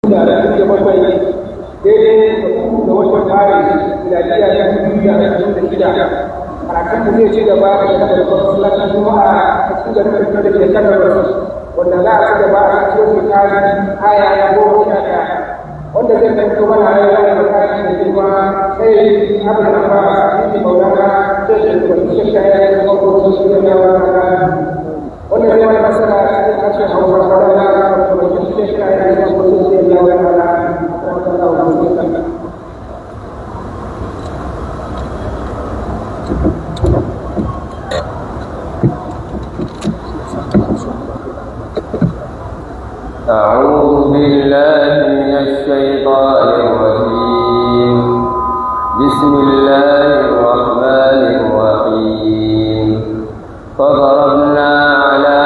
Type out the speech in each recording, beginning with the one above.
da bakwai daidai da watan Maris miladiya ta 2026 karatun da zai ci gaba da farkon masallacin Juma'a a cikin garin Kaduna da ke Kano wanda za a ci gaba a cikin tsari aya ya 11 wanda zai tafi mana aya da tsari da kuma sai abin da ba a cikin maulana sai da kwanci shekara ya zama ko su da wanda zai wani masana a cikin kashin Hausa da kwanci shekara ya zama ko su da أعوذ بالله من الشيطان الرجيم بسم الله الرحمن الرحيم فضربنا على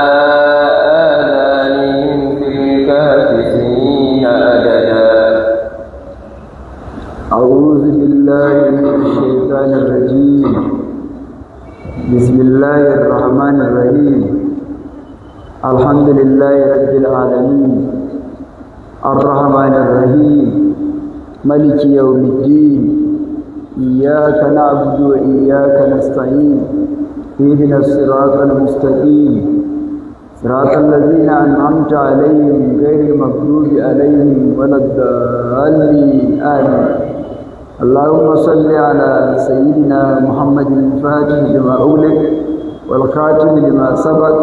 آذانهم في الكهف سنين عددا أعوذ بالله من الشيطان الرجيم بسم الله الرحمن الرحيم الحمد لله رب العالمين الرحمن الرحيم ملك يوم الدين إياك نعبد وإياك نستعين اهدنا الصراط المستقيم صراط الذين أنعمت عليهم غير المغضوب عليهم ولا الضالين آمين اللهم صل على سيدنا محمد الفاتح لما أغلق والخاتم لما سبق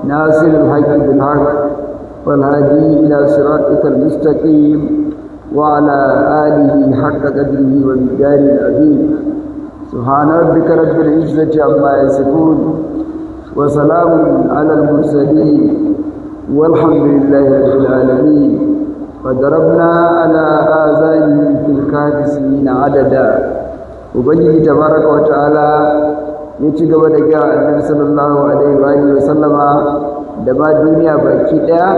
ناصر الحق بالحق والهادي إلى صراطك المستقيم وعلى آله حق قدره ومقداره العظيم سبحان ربك رب العزة عما يصفون وسلام على المرسلين والحمد لله رب العالمين وضربنا على آذانهم في الكهف سنين عددا وبنجي تبارك وتعالى ya ci gaba da gaya annabi sallallahu alaihi wa sallama da ba duniya baki daya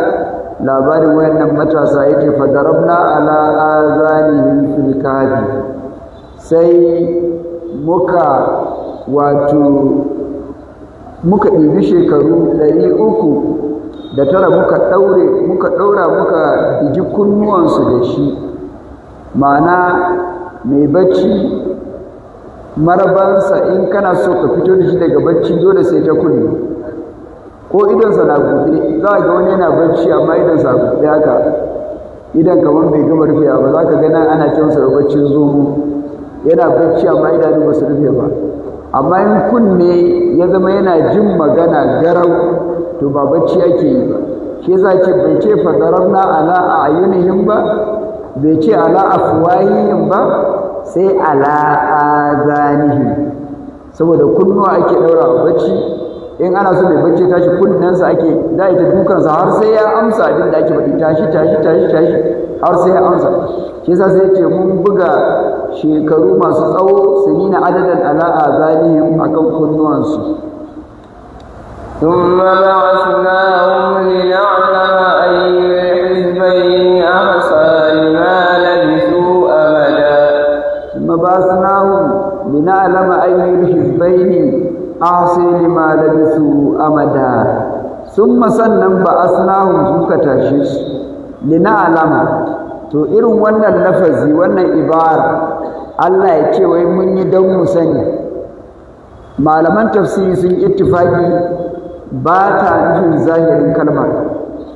labarin wayannan matasa yake fadarabna ala azanihim fil kahfi sai muka ɗibi shekaru 309 muka ɗigi kunnuwansu da shi ma'ana mai bacci marabansa in kana so ka fito da shi daga bacci dole sai ta kunne ko idonsa na buɗe za a ga wani yana bacci amma idonsa a buɗe haka idan kamar bai gama rufewa ba za ka ga nan ana ce masa baccin zomo yana bacci amma idanu ba su rufe ba amma in kunne ya zama yana jin magana garau to ba bacci ake yi ba shi za ce bai ce fadarabna ala a'yunihim ba bai ce ala afwahihim ba sai ala azanihim saboda kunnuwa ake daura wa bacci in ana so mai bacci tashi kunnensa ake za a yi ta dukansa har sai ya amsa abin da ake faɗi tashi har sai ya amsa shi yasa sai ce mun buga shekaru masu tsawo sinina adadan ala azanihim akan kunnuwansu ثم بعثناهم لنعلم أي الحزبين أحصى لما لبثوا أمدا ثم بعثناهم لنعلم أي الحزبين أحصى لما لبثوا أمدا ثم سنن بعثناهم سكتاشيس لنعلم to irin wannan lafazi wannan ibara Allah ya ce wai mun yi don mu sani malaman tafsiri sun ittifaki ba ta nufin zahirin kalmar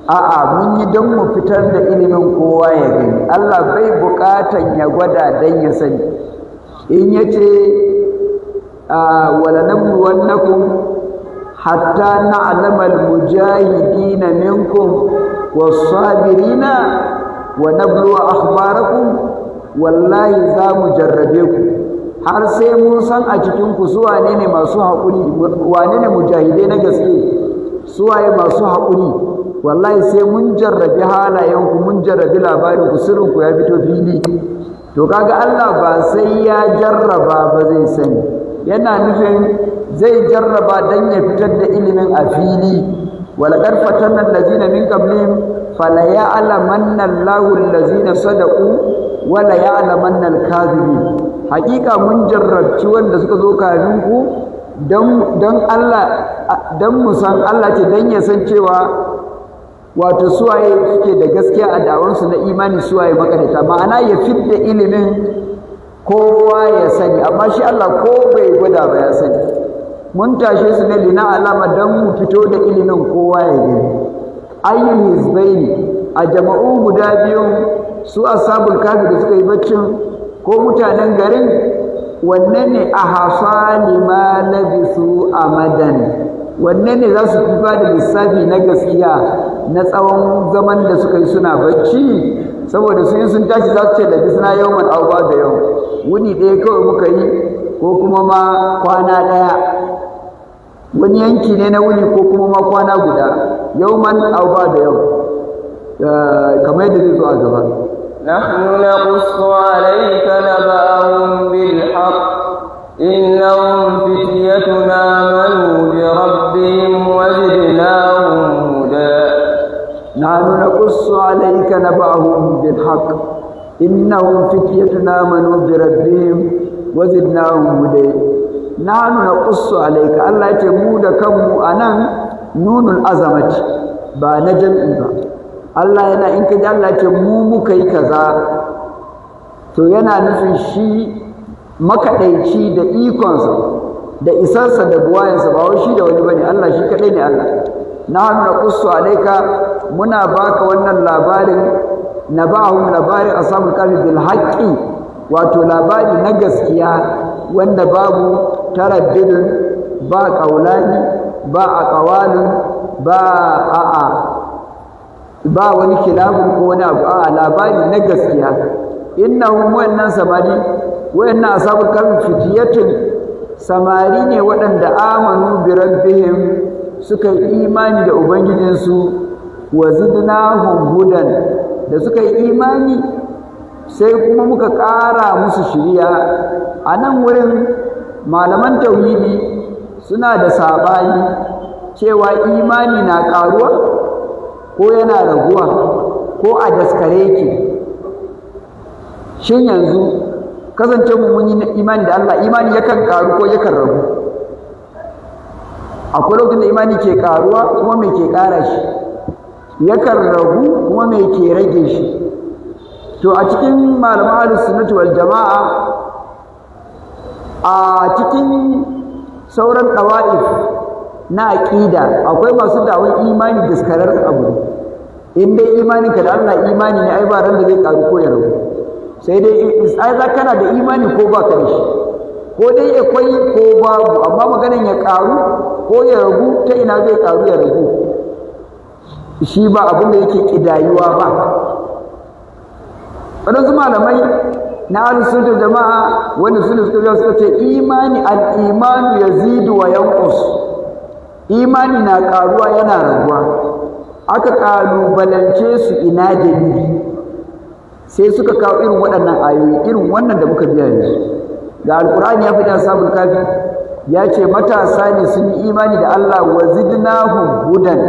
a'a mun yi don mu fitar da ilimin kowa ya gani Allah bai buƙatan ya gwada dan ya sani in yace wala nabluwannakum hatta na'lamal mujahidina minkum was-sabirina wa nabluwa akhbarakum wallahi za mu jarrabe ku har sai mun san a cikin ku su wane ne masu haƙuri wane ne mujahidai na gaske su waye masu haƙuri wallahi sai mun jarrabi halayenku mun jarrabi labarin ku sirrin ku ya fito fili to kaga Allah ba sai ya jarraba ba zai sani yana nufin zai jarraba dan ya fitar da ilimin a fili walaqad fatanna allazina min qablihim fala ya'lamanna Allahu allazina sadaqu wala ya'lamanna al-kadhibin hakika mun jarrabci wanda suka zo kafin ku dan Allah dan mu san Allah ce dan ya san cewa wato suwaye suke da gaskiya a da'awarsu na imani suwaye makarita, ma'ana ya fidda ilimin kowa ya sani, amma shi Allah ko bai gwada ba ya sani. Mun tashe su ne lina alama don mu fito da ilimin kowa ya gani. Ayyul hizbaini a jama'u guda biyun su ashabul kafi da suka yi baccin ko mutanen garin, wanne ne a hafa lima labisu amadan, wanne ne za su fi da lissafi na gaskiya na tsawon zaman da suka yi suna bacci, saboda sun tashi za su ce da bisna yawman auba da yau, wuni ɗaya kawai muka yi ko kuma ma kwana ɗaya, wani yanki ne na wuni ko kuma ma kwana guda, yawman auba da yau, kamar yadda zai zo a gaba. نحن نقص عليك نبأهم بالحق إنهم فتيتنا آمنوا بربهم وزدناهم هدى. نحن نقص عليك نبأهم بالحق إنهم فتيتنا آمنوا بربهم وزدناهم هدى. نحن نقص عليك الله يتمود كم أنا نون الأزمة با نجم Allah yana in kaji Allah ce mu muka yi kaza, to yana nufin shi makaɗaici da ikonsa da isarsa da buwayensa, ba wai shi da wani bane, Allah shi kaɗai ne Allah. Nahnu naqussu alayka, muna baka wannan labarin, nabahum labarin ashabul kahfi bil haqqi, wato labari na gaskiya wanda babu taraddudin, ba qaulani, ba aqwalin, ba wani kilafin ko wani abu, a labari na gaskiya. Innahum wannan samari, wayannan ashabul kahfi fitiyatun, samari ne waɗanda amanu bi rabbihim, suka yi imani da ubangijinsu, wa zidnahum hudan, da suka yi imani sai kuma muka ƙara musu shiriya. A nan wurin malaman tauhidi suna da sabani cewa imani na ƙaruwa ko yana raguwa ko a daskare yake. Shin yanzu kasance mun yi imani da Allah, imani yakan karu ko yakan ragu? Akwai lokacin da imani ke karuwa kuma me ke kara shi, yakan ragu kuma me ke rage shi. To a cikin malaman ahlus sunnah wal jama'a, a cikin sauran dawa'if na aqida akwai masu dawon imani daskarar abu. In dai imaninka da Allah imani ne, ai ba ran da zai karu ko ya ragu, sai dai ai za kana da imani ko ba ka da shi, ko dai akwai ko babu, amma maganan ya karu ko ya ragu, ta ina zai karu ya ragu? Shi ba abin da yake kidayuwa ba. Waɗansu malamai na ahlus-sunnah jama'a wanda suka ce imani al-imanu yazidu wa yanqus, imani na karuwa yana raguwa. Aka kalubalance su ina dalili, sai suka kawo irin waɗannan ayoyi, irin wannan da muka biya yanzu. Da alkur'ani ya faɗi ashabul kafi, ya ce matasa ne sun yi imani da Allah, wa zidnahum hudan,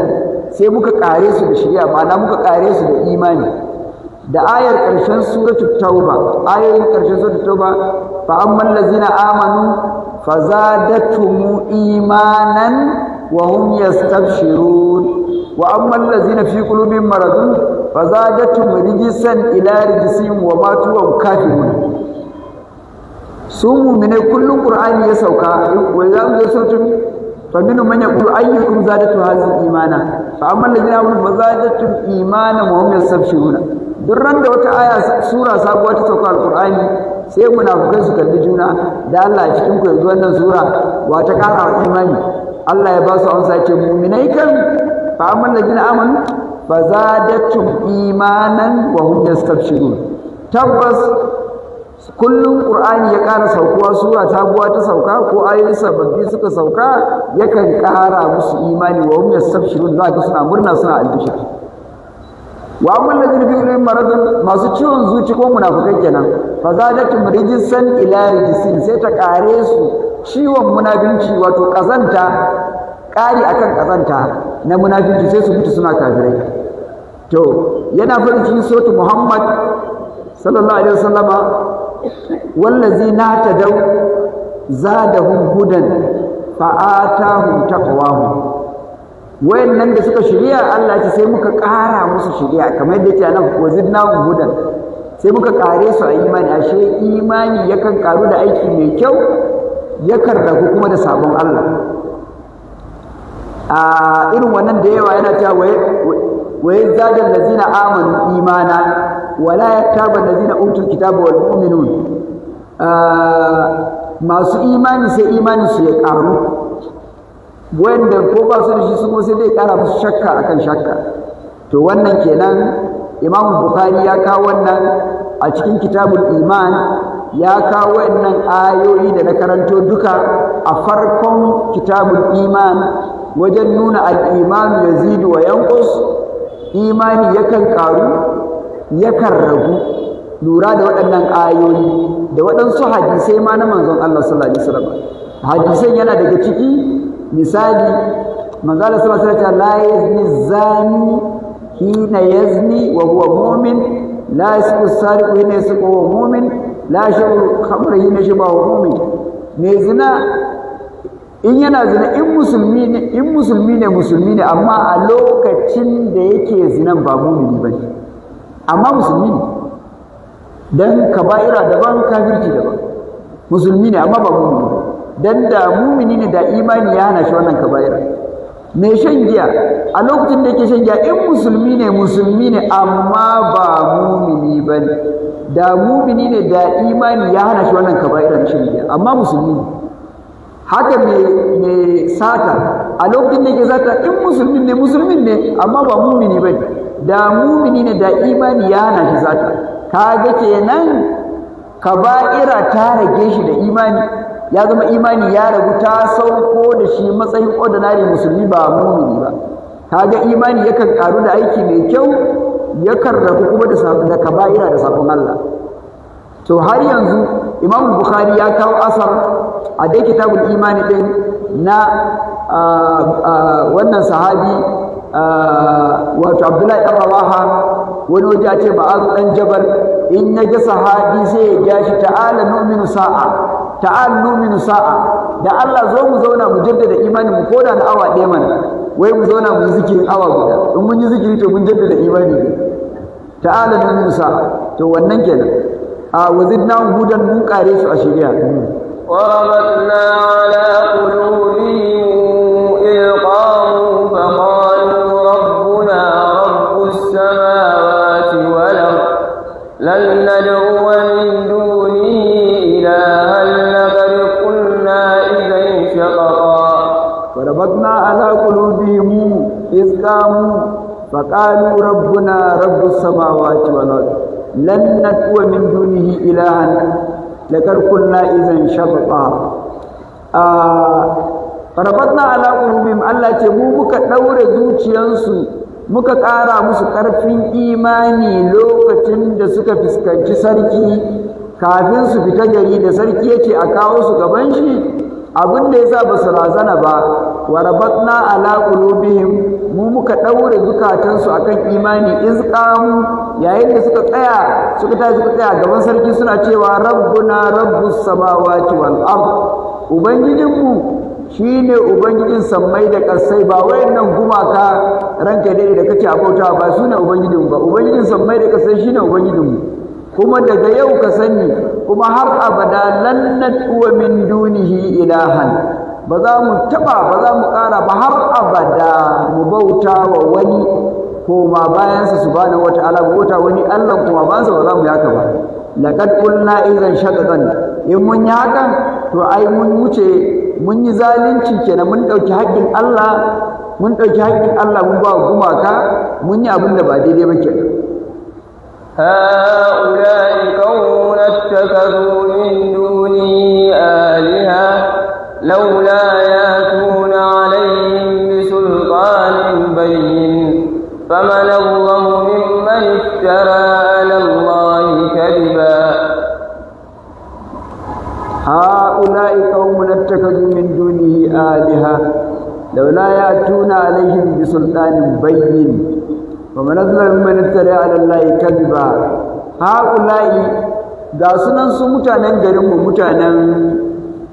sai muka kare su da shari'a, ma'ana muka kare su da imani. Da ayar ƙarshen suratul tauba, ayoyin ƙarshen suratul tauba, fa amman lazina amanu fazadatuhum imanan wa hum yastabshirun wa amman lazina fi qulubihim maradun fazadatuhum rijsan ila rijsihim wa matu wa kafirun. Su mu'minai kullum qur'ani ya sauka, wa za mu sautin fa minhum man yaqulu ayyukum zadatu hadhihi imana fa amman lazina amanu fazadatuhum imanan wa hum yastabshirun. Duk ran da wata aya sura sabuwa ta sauka alqur'ani, sai munafikai su kalli juna, da Allah a cikin ku yanzu wannan sura wa ta kara imani. Allah ya ba su amsa, ce mu'minai kan fa amman ladina amanu fa zadatum imanan wa hum yastabshirun. Tabbas kullum qur'ani ya kara saukuwa, sura sabuwa ta sauka ko ayoyi sababbi suka sauka, yakan kara musu imani wa hum yastabshirun, za ka suna murna suna albishir. Wa amman ladina fi qulubihim maradun, masu ciwon zuci ko munafikai kenan, fa zadatum rijsan ila rijsin, sai ta kare su ciwon munafinci, wato kazanta, kari akan kazanta na munafinci, sai su mutu suna kafirai. To yana faɗi cikin suratul Muhammad sallallahu alaihi wasallama, wallazina tadaw zadahum hudan fa atahum taqwahum. wayannan da suka shirya Allah ce sai muka ƙara musu shirya kamar yadda yake nan wazidnahum hudan sai muka ƙare su a imani ashe imani yakan ƙaru da aiki mai kyau yakan ragu kuma da sabon Allah a irin wannan da yawa yana cewa wa yazdadu allazina amanu imana wala yattaba allazina utul kitaba wal mu'minun masu imani sai imanin su ya ƙaru wanda ko ba su da shi sun sai zai ƙara musu shakka akan shakka to wannan kenan Imam Bukhari ya kawo wannan a cikin kitabul iman ya kawo wannan ayoyi da na karanto duka a farkon kitabul iman wajen nuna al-iman yazidu wa yanqus imani yakan karu yakan ragu lura da waɗannan ayoyi da waɗansu hadisai ma na manzon Allah sallallahu alaihi wasallam hadisan yana daga ciki misali manzon Allah sallallahu alaihi wasallam la yazni zani hina yazni wa huwa mu'min la yasqu sariqu hina yasqu wa huwa mu'min la yashrabu khamra hina yashrabu wa huwa mu'min me zina in yana zina in musulmi ne amma a lokacin da yake zinan ba mu'mini bane amma musulmi ne dan kaba'ira daban kafirci daban musulmi ne amma ba mu'mini dan da mu'mini ne da imani ya hana shi wannan kaba'ira mai shan giya a lokacin da yake shan giya in musulmi ne amma ba mu'mini bane da mu'mini ne da imani ya hana shi wannan kaba'ira shan giya amma musulmi ne haka mai sata a lokacin da yake sata in musulmi ne amma ba mu'mini bane da mu'mini ne da imani ya hana shi sata kaga kenan kaba'ira ta rage shi da imani ya zama imani ya ragu ta sauko da shi matsayin ordinary musulmi ba mumini ba kaga imani yakan karu da aiki mai kyau yakan ragu kuma da kaba'ira da sabon Allah to har yanzu Imam Bukhari ya kawo asar a dai kitabul imani din na wannan sahabi wato Abdullahi ibn Rawaha wani waje a ce Ma'az dan Jabal in ya ga sahabi sai ya gashi ta'ala nu'minu sa'a da Allah zo mu zauna mu jaddada imani mu koda na awa ɗaya mana wai mu zauna mu zikirin awa guda in mun yi zikiri to mun jaddada imani ne ta'ala nu'minu sa'a to wannan kenan a wazidna hudan mun kare su a shari'a وربطنا على قلوبهم إذ قاموا فقالوا ربنا رب السماوات والأرض لن ندعو من دونه إلها لقد قلنا إذا شططا وربطنا على قلوبهم إذ قاموا فقالوا ربنا رب السماوات والأرض لن ندعو من دونه إلها لقد قلنا إذا شططا فربطنا على قلوبهم الله ce mu muka daure zuciyansu muka ƙara musu ƙarfin imani lokacin da suka fuskanci sarki kafin su fita gari da sarki yake a kawo su gaban shi abin da yasa ba su razana ba wa rabatna ala qulubihim mu muka daure zukatansu akan imani izqamu yayin da suka tsaya gaban sarki suna cewa rabbuna rabbus samawati wal ard ubangijinmu shine ubangijin sammai da ƙasai ba wayannan gumaka ranka dai da kace abauta ba sune ubangijin ba ubangijin sammai da ƙasai shine ubangijinmu kuma daga yau ka sani kuma har abada lan nad'u min dunihi ilahan ba za mu ƙara ba har abada mu bauta wa wani koma bayansa subhanahu wata'ala mu bauta wani Allah kuma bayansa ba za mu yaka ba laqad qulna idan shaqaqan in mun yi hakan to ai mun wuce mun yi zalunci kenan mun dauki haƙƙin Allah mun ba gumaka mun yi abin da ba daidai ba kenan هؤلاء قوم اتخذوا من دونه آلهة لولا يأتون عليهم بسلطان بين فمن أظلم ممن افترى على الله كذبا هؤلاء قوم اتخذوا من دونه آلهة لولا يأتون عليهم بسلطان بين ومن أظلم ممن افترى على الله كذبا هؤلاء ga sunan su mutanen garinmu mutanen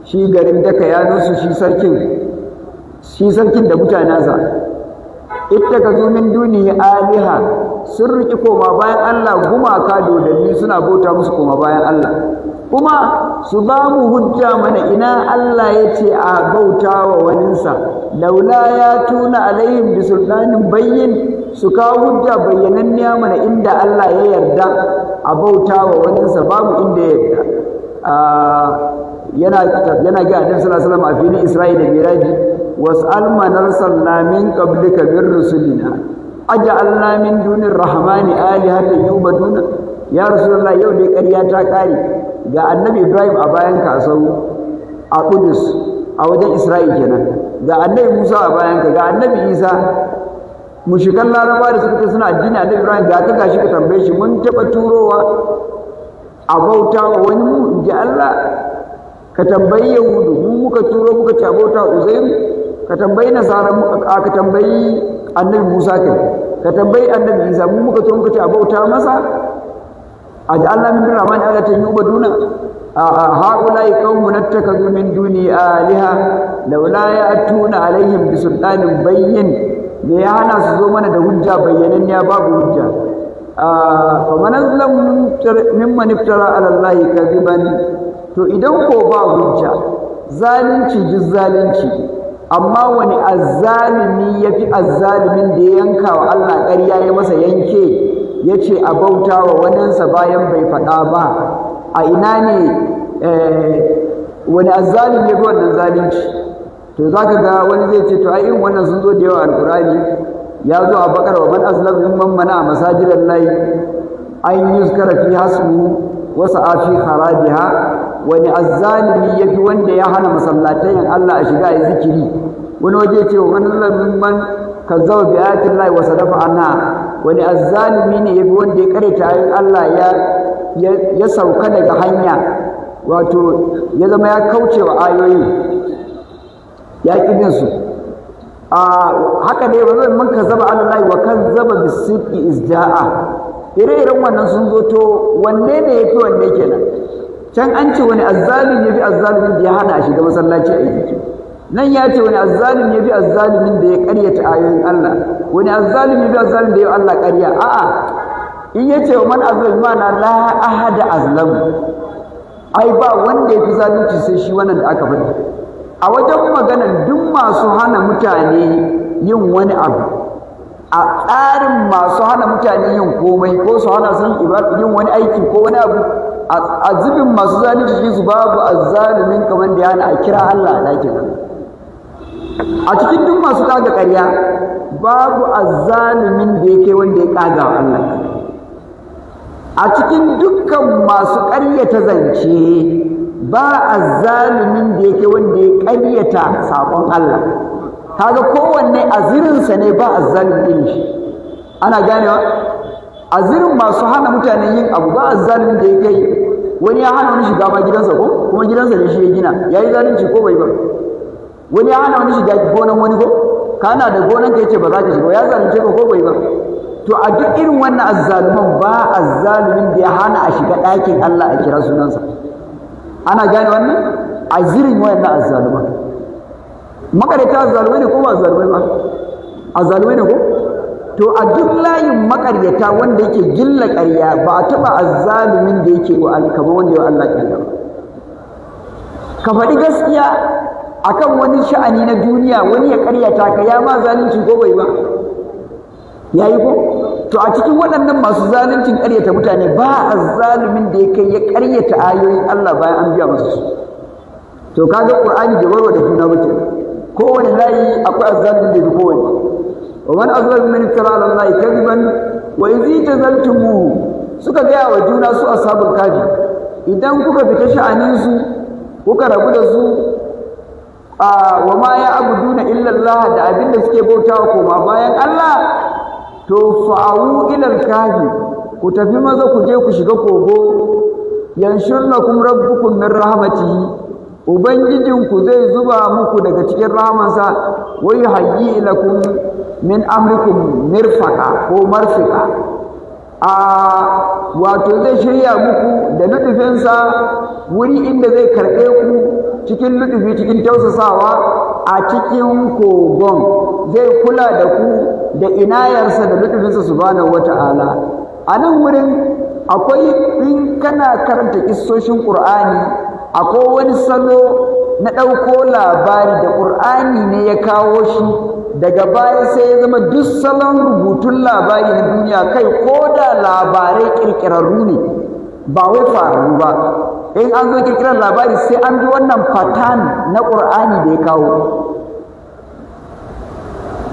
shi garin daka ya nusu shi sarkin da mutanensa ittakazu min dunihi aliha sun riki koma bayan Allah gumaka dodanni suna bauta musu koma bayan Allah kuma su ba mu hujja mana ina Allah ya ce a bauta wa waninsa laula ya tuna alaihim bi sultanin bayyin su kawo hujja bayyananniya mana inda Allah ya yarda a bauta wa waninsa babu inda ya yarda yana ga Annabi sallallahu alaihi wasallam a filin Isra'i da Miraji was'al man arsalna min qablika bir rusulina aj'alna min dunir rahmani alihatan yubaduna ya rasulullah yau dai ƙarya ta kare ga Annabi Ibrahim a bayan kasau a Qudus a wajen Isra'i kenan ga Annabi Musa a bayan ka ga Annabi Isa mushrikan Laraba da suka suna addini Annabi Ibrahim ga ka gashi ka tambaye shi mun taba turowa a bauta wa wani mu inji Allah ka tambayi Yahudu mu muka turo muka ci bauta Uzairu ka tambayi Nasara ka tambayi Annabi Musa ka tambayi Annabi Isa mu muka turo muka ci bauta masa aj'alna min rahmani alatan yubaduna haula'i qaumun ittakazu min duni aliha laula ya'tuna alaihim bi sultanin bayyin me ya hana su zo mana da hujja bayyananniya babu hujja faman azlam mimman iftara ala allahi kadiban to idan ko ba hujja zalunci ji zalunci amma wani azzalimi yafi azzalimin da ya yanka wa Allah ƙarya ya masa yanke yace a bauta wa waninsa bayan bai faɗa ba a ina ne wani azzalimi yafi wannan zalunci to zaka ga wani zai ce to ai irin wannan sun zo da yawa alqur'ani ya zo a bakar wa man azlam mimman mana masajidallahi an yuzkara fi hasmu wa sa'a fi kharabiha wani azzalimi yafi wanda ya hana masallatayin Allah a shiga yi zikiri wani waje ce wa man azlam mimman kazzaba bi ayati llahi wa sadafa anha wani azzalimi ne yafi wanda ya karanta ayoyin Allah ya sauka daga hanya wato ya zama ya kauce wa ayoyi ya kidin su haka dai bazan man kazzaba Allah wa kazzaba bis-sidqi izja'a ire-iren wannan sun zo to wanne ne yafi wanne kenan can an ce wani azzalimi yafi azzalimin da ya hana shi da masallaci a yi nan ya ce wani azzalimi yafi azzalimin da ya ƙaryata ayoyin Allah wani azzalimi yafi azzalimin da ya Allah ƙarya a'a in yace wa man azlam mana la ahada azlam ai ba wanda yafi zalunci sai shi wannan da aka faɗi a wajen maganar duk masu hana mutane yin wani abu a tsarin masu hana mutane yin komai ko su hana sun yin wani aiki ko wani abu a zubin masu zalunci su babu azzalimin kamar da yana a kira Allah a ɗakin a cikin duk masu kaga ƙarya babu azzalimin da yake wanda ya kaga Allah a cikin dukkan masu ƙaryata zance ba azzalimin da yake wanda ya ƙaryata saƙon Allah kaga kowanne azirinsa ne ba azzalimin shi ana ganewa azirin masu hana mutane yin abu ba azzalimin da ya kai wani ya hana wani shiga ma gidansa ko kuma gidansa ne shi ya gina yayi zalunci ko bai ba wani ya hana wani shiga gonan wani ko kana da gonan ka yace ba za ka shiga ya zalunce ka ko bai ba to a duk irin wannan azzaluman ba azzalimin da ya hana a shiga ɗakin Allah a kira sunansa ana gane wannan azirin wayannan azzaluman makarita azzalumai ne ko ba azzalumai ba azzalumai ne ko to a duk layin makaryata wanda yake gilla ƙarya ba a taɓa azzalumin da yake wa kamar wanda ya Allah ƙarya ba ka faɗi gaskiya akan wani sha'ani na duniya wani ya ƙaryata ka ya ma zalunci ko bai ba yayi ko to a cikin waɗannan masu zaluncin ƙaryata mutane ba azzalumin da ya kai ya ƙaryata ayoyin Allah bayan an biya masa su to kaga Qur'ani da warwa da juna muke kowane layi akwai azzalimin da ya kowane ومن أظلم من افترى على الله كذبا وإذ اعتزلتموه suka gaya wa juna su ashabul kafi idan kuka fita sha'aninsu kuka rabu da su wa ma ya abuduna illa Allah da abinda suke bautawa koma bayan Allah to fa'u ila kafi ku tafi maza ku je ku shiga kogo yanshurnakum rabbukum min rahmatihi ubangijinku zai zuba muku daga cikin rahamansa wa yuhayyi lakum min amrikum mirfaka ko marfika wato zai shirya muku da lutufinsa wuri inda zai karɓe ku cikin lutufi cikin tausasawa a cikin kogon zai kula da ku da inayarsa da lutufinsa subhanahu wata'ala. A nan wurin akwai, in kana karanta kissoshin Qur'ani, akwai wani salo na ɗauko labari da Qur'ani ne ya kawo shi, daga baya sai ya zama duk salon rubutun labari na duniya, kai ko da labarai ƙirƙirarru ne ba wai faru ba, in an zo ƙirƙirar labari sai an bi wannan pattern na Qur'ani da ya kawo.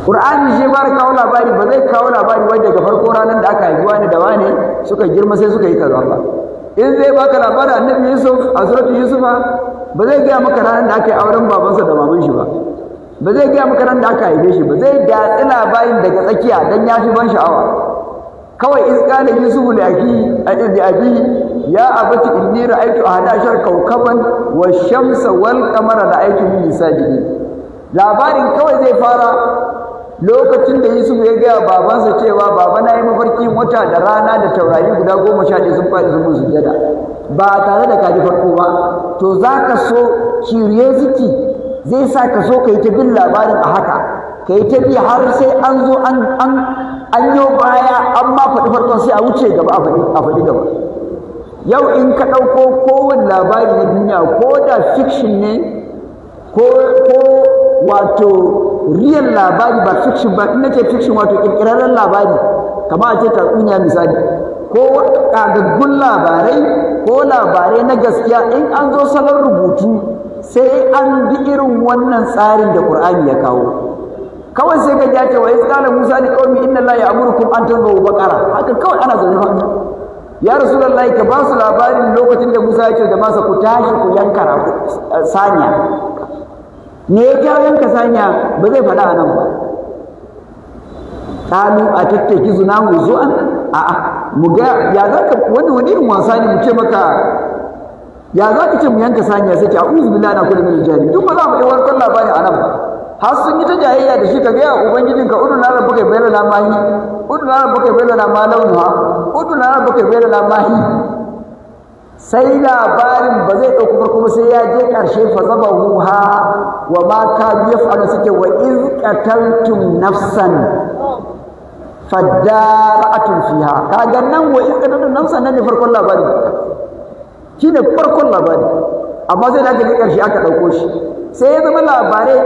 Qur'ani shi ba kawo labari, ba zai kawo labari wai daga farko ranar da aka haifi wani da wane suka girma sai suka yi kaza ba. In zai baka labarin annabi Yusuf a suratul Yusufa, ba zai gaya maka ranar da aka yi auren babansa da maman shi ba, ba zai gaya maka ranar da aka haife shi ba, zai datsi labarin daga tsakiya dan ya fi ban sha'awa. Kawai iz qala Yusuf li abi ya abati inni ra'aytu 11 kawkaban wash-shamsa wal-qamara ra'aytuhum sajidin. Labarin kawai zai fara lokacin da Yusuf ya gaya babansa cewa baba na yi mafarkin wata da rana da taurari guda 11 sun faɗi sun sujjada, ba tare da kaji farko ba. To za ka so, curiosity zai sa ka so ka yi ta bin labarin a haka, ka yi ta bi har sai an zo an yi baya an ma faɗi farkon sai a wuce gaba a faɗi gaba. Yau in ka ɗauko kowane labari na duniya, ko da fiction ne ko wato real labari ba fiction ba, ina ce fiction wato kirkirarren labari kamar a ce tatsuniya misali, ko ƙagaggun labarai ko labarai na gaskiya, in an zo salon rubutu sai an bi irin wannan tsarin da Qur'ani ya kawo. Kawai sai ka ja cewa iz qala Musa li qaumi inna Allaha ya'murukum an tadhbahu baqara, haka kawai ana zaune ya Rasulullahi ka ba su labarin lokacin da Musa ya ce da masa ku tashi ku yanka saniya. Me ya jawo yanka saniya ba zai faɗa a nan ba. Ƙalu a tattaki zuna mu zuwan a'a mu ga ya za ka wani irin wasa ne mu ce maka ya za ka ce mu yanka saniya sai ce a'udhu billahi na kullu min jahil. Duk ba za mu yi warkar labari a nan ba. Har sun yi ta jayayya da shi, ka ga ubangijin ka udu na rabbuka bayyana mahi udu na rabbuka bayyana ma launuha udu na rabbuka bayyana mahi. Sai labarin ba zai ɗauki farko ba sai ya je ƙarshe fa zabahuha wa ma kadu yaf'alu, suke wa iz qataltum nafsan fadara'atun fiha. Kaga nan wa iz qataltum nafsan nan ne farkon labari, shine farkon labari, amma sai da aka je ƙarshe aka ɗauko shi. Sai ya zama labarai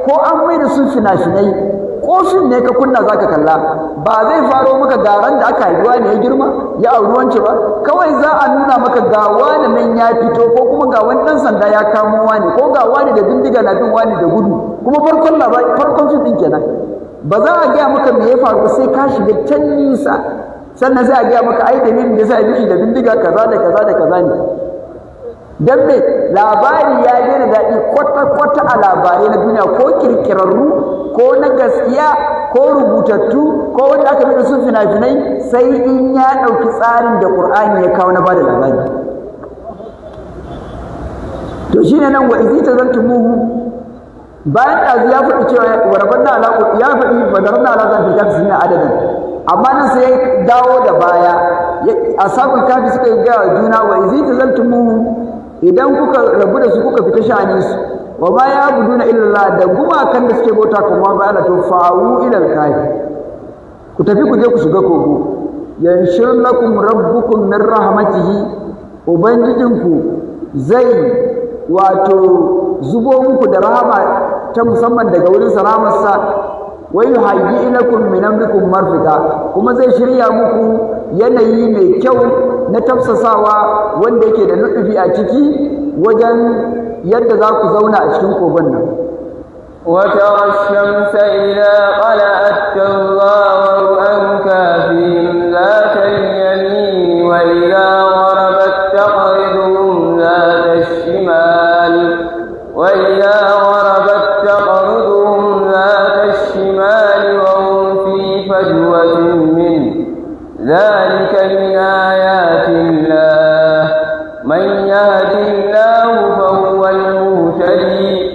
ko an mai da su fina-finai ko fim ne ka kunna zaka kalla, ba zai faro maka garan da aka haihuwa ne ya girma ya auri wance ba, kawai za a nuna maka ga wani nan ya fito, ko kuma ga wani dan sanda ya kamo wani, ko ga wani da bindiga na bin wani da gudu, kuma farkon labari farkon fim din kenan. Ba za a gaya maka me ya faru sai ka shiga can nisa, sannan sai a gaya maka ai dalilin da yasa ya bishi da bindiga kaza da kaza da kaza ne. Dan me labari ya daina daɗi kwata-kwata a labarai na duniya, ko kirkirarru ko na gaskiya ko rubutattu ko wanda aka bi da su fina-finai, sai in ya ɗauki tsarin da Qur'ani ya kawo na bada labari. To shine nan wa izi tazaltumuhu, bayan ɗazu ya faɗi cewa wa rabanna ala ya faɗi fa darabna ala zan fita sunna adadan, amma nan sai ya dawo da baya. Ashabul kafi suka yi ga juna wa izi tazaltumuhu, idan kuka rabu da su kuka fita sha'anin su, wa ma ya buduna illallah, da gumakan da suke bauta kuma ba Allah, to fa'u ila al-kafi, ku tafi ku je ku shiga kogo. Yanshur lakum rabbukum min rahmatihi, ubangijinku zai wato zubo muku da rahama ta musamman daga wurin rahamarsa, wa yuhayyi ilakum min amrikum marfika, kuma zai shirya muku yanayi mai kyau na tafsasawa wanda yake da lutufi a ciki wajen yadda za ku zauna a cikin kogon nan. وترى الشمس إذا طلعت تظاهر عن كهفهم ذات اليمين وإذا غربت تقرضهم ذات الشمال وإذا غربت تقرضهم ذات الشمال وهم في فجوة منه ذلك من آيات الله من يهد الله فهو المهتدي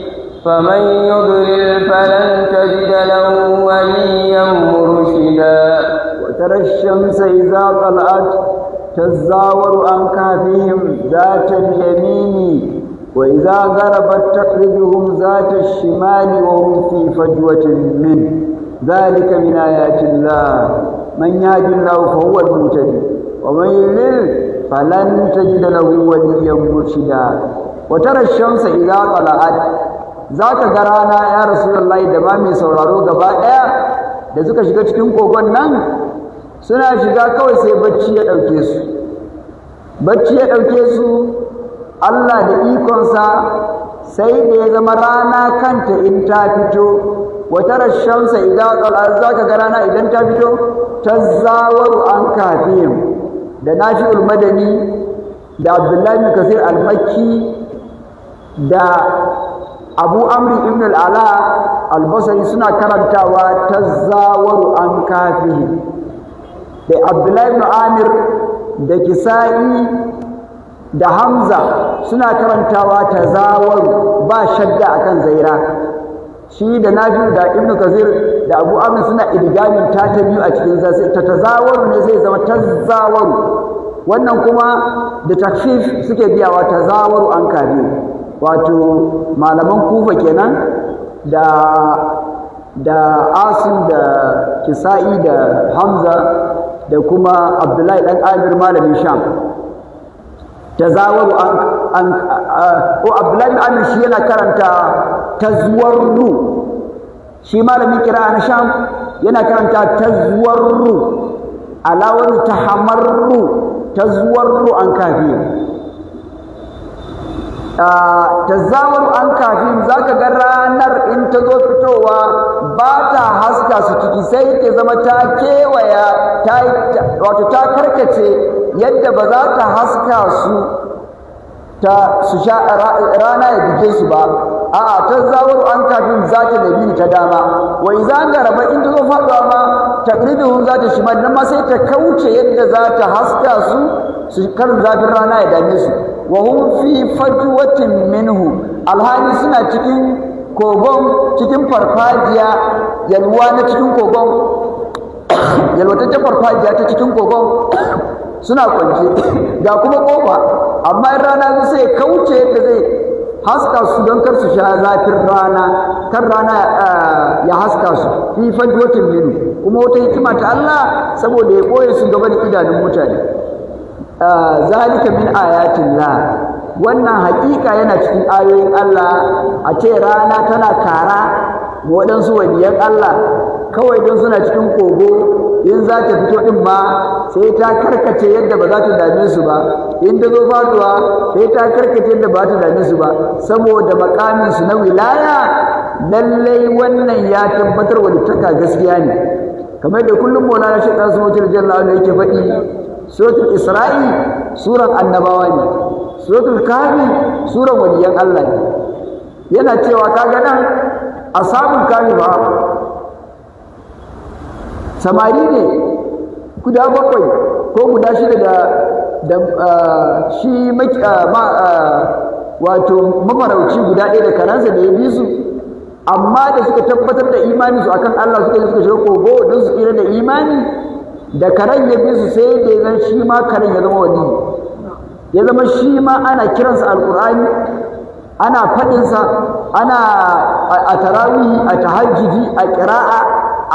فمن يضلل فلن تجد له وليا مرشدا. وترى الشمس إذا طلعت تزاور عن كهفهم ذات اليمين وإذا غربت تقرضهم ذات الشمال وهم في فجوة منه zalika min ayatillah man yahdillahu fa huwa al-muhtadi wa man yudlil falan tajida lahu waliyyan murshida wa tara ash-shamsa idha tala'at zaka ga rana ya rasulullahi da ma mai sauraro gaba daya da suka shiga cikin kogon nan suna shiga kawai sai bacci ya dauke su Allah da ikonsa sai da ya zama rana kanta in ta fito wata rashamsa idan zaka ga rana idan ta fito tazawaru an kafin da Nafi'ul Madani da Abdullahi bin Kasir al-Makki da Abu Amr ibn al-Ala al-Basri suna karantawa tazawaru an kafin da Abdullahi ibn Amir da Kisa'i da Hamza suna karantawa tazawaru ba shadda akan zaira shi da Nafi da Ibn Kasir da Abu Amr suna idgamin ta biyu a cikin ta tazawaru ne zai zama tazawaru wannan kuma da takfif suke biyawa tazawaru an kafi wato malaman Kufa kenan da Asim da Kisa'i da Hamza da kuma Abdullahi dan Amir malamin Sham tazawaru ko Abdullahi Amir shi yana karanta tazwarru shi malamin kira na Sham yana karanta tazwarru alawar tahamarru tazwarru an kafi tazawaru an kafi zaka ga ranar in ta zo fitowa ba ta haska su ciki sai ta zama ta kewaya wato ta karkace yadda ba za ta haska su sha rana ya bige su ba a'a tazawaru an kafin za ta nabi ta dama wa idan garaba in ta zo faduwa ma taqriduhum za ta shimal nan ma sai ta kauce yadda za ta haska su kar zafin rana ya dame su wa hum fi fajwatin minhu alhali suna cikin kogon cikin farfajiya yalwa na cikin kogon yalwataccen farfajiya ta cikin kogon suna kwance ga kuma kofa amma in rana sai kauce yadda zai haska su don kar su sha zafin rana kan rana ya haska su fi fajwatin minhu kuma wata hikima ta Allah saboda ya koye su gaban idanun mutane zalika min ayatillah wannan hakika yana cikin ayoyin Allah a ce rana tana kara ga waɗansu waliyan Allah kawai don suna cikin kogo in za ta fito din ma sai ta karkace yadda ba za ta dame su ba in ta zo faduwa sai ta karkace yadda ba ta dame su ba saboda makamin su na wilaya lallai wannan ya tabbatar walittaka gaskiya ne kamar da kullum Maulana Sheikh Nasir Jallahu anhu yake faɗi suratul Isra'i suran annabawa ne suratul Kahfi suran waliyan Allah ne yana cewa kaga nan ashabul kahfi ba samari ne guda bakwai ko guda shida da shi wato mafarauci guda ɗaya da karansa da ya bi su amma da suka tabbatar da imani su akan Allah suka shiga kogo don su tsira da imani da karen ya bi su sai da zan shi ma karen ya zama wali ya zama shi ma ana kiransa alqur'ani ana faɗinsa ana a tarawih a tahajjudi a qira'a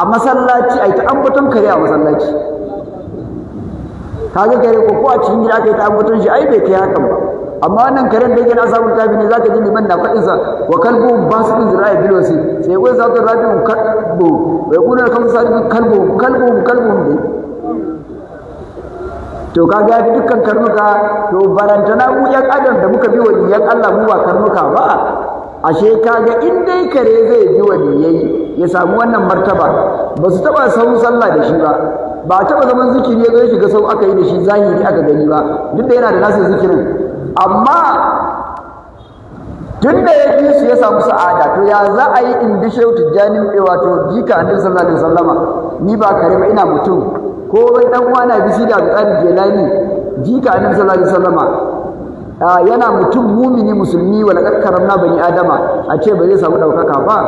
a masallaci ai ta ambaton kare a masallaci kaga kare ko a cikin gida kai ta ambaton shi ai bai kai hakan ba amma wannan karen da yake na samun tabi ne zaka ji liman na faɗin sa wa kalbu basu zira'i bil wasi sai ko za ta rabi kalbu wai kuna kan sa kalbu ne to kaga ya dukkan karnuka to barantana mu yan adam da muka bi waliyan Allah mu ba karnuka ba ashe kaga in dai kare zai ji waliyai ya samu wannan martaba ba su taba sau sallah da shi ba taba zaman zikiri ya zo shiga sau aka yi da shi zahiri aka gani ba duk da yana da nasu zikirin amma tun da ya fi su ya samu sa'ada to ya za a yi in bi shehu tijjani wato jika annabi sallallahu alaihi wasallama ni ba kare ba ina mutum ko wani dan uwa na bisi da Abdul Jelani jika annabi sallallahu alaihi wasallama yana mutum mumini musulmi wala karramna bani adama a ce ba zai samu daukaka ba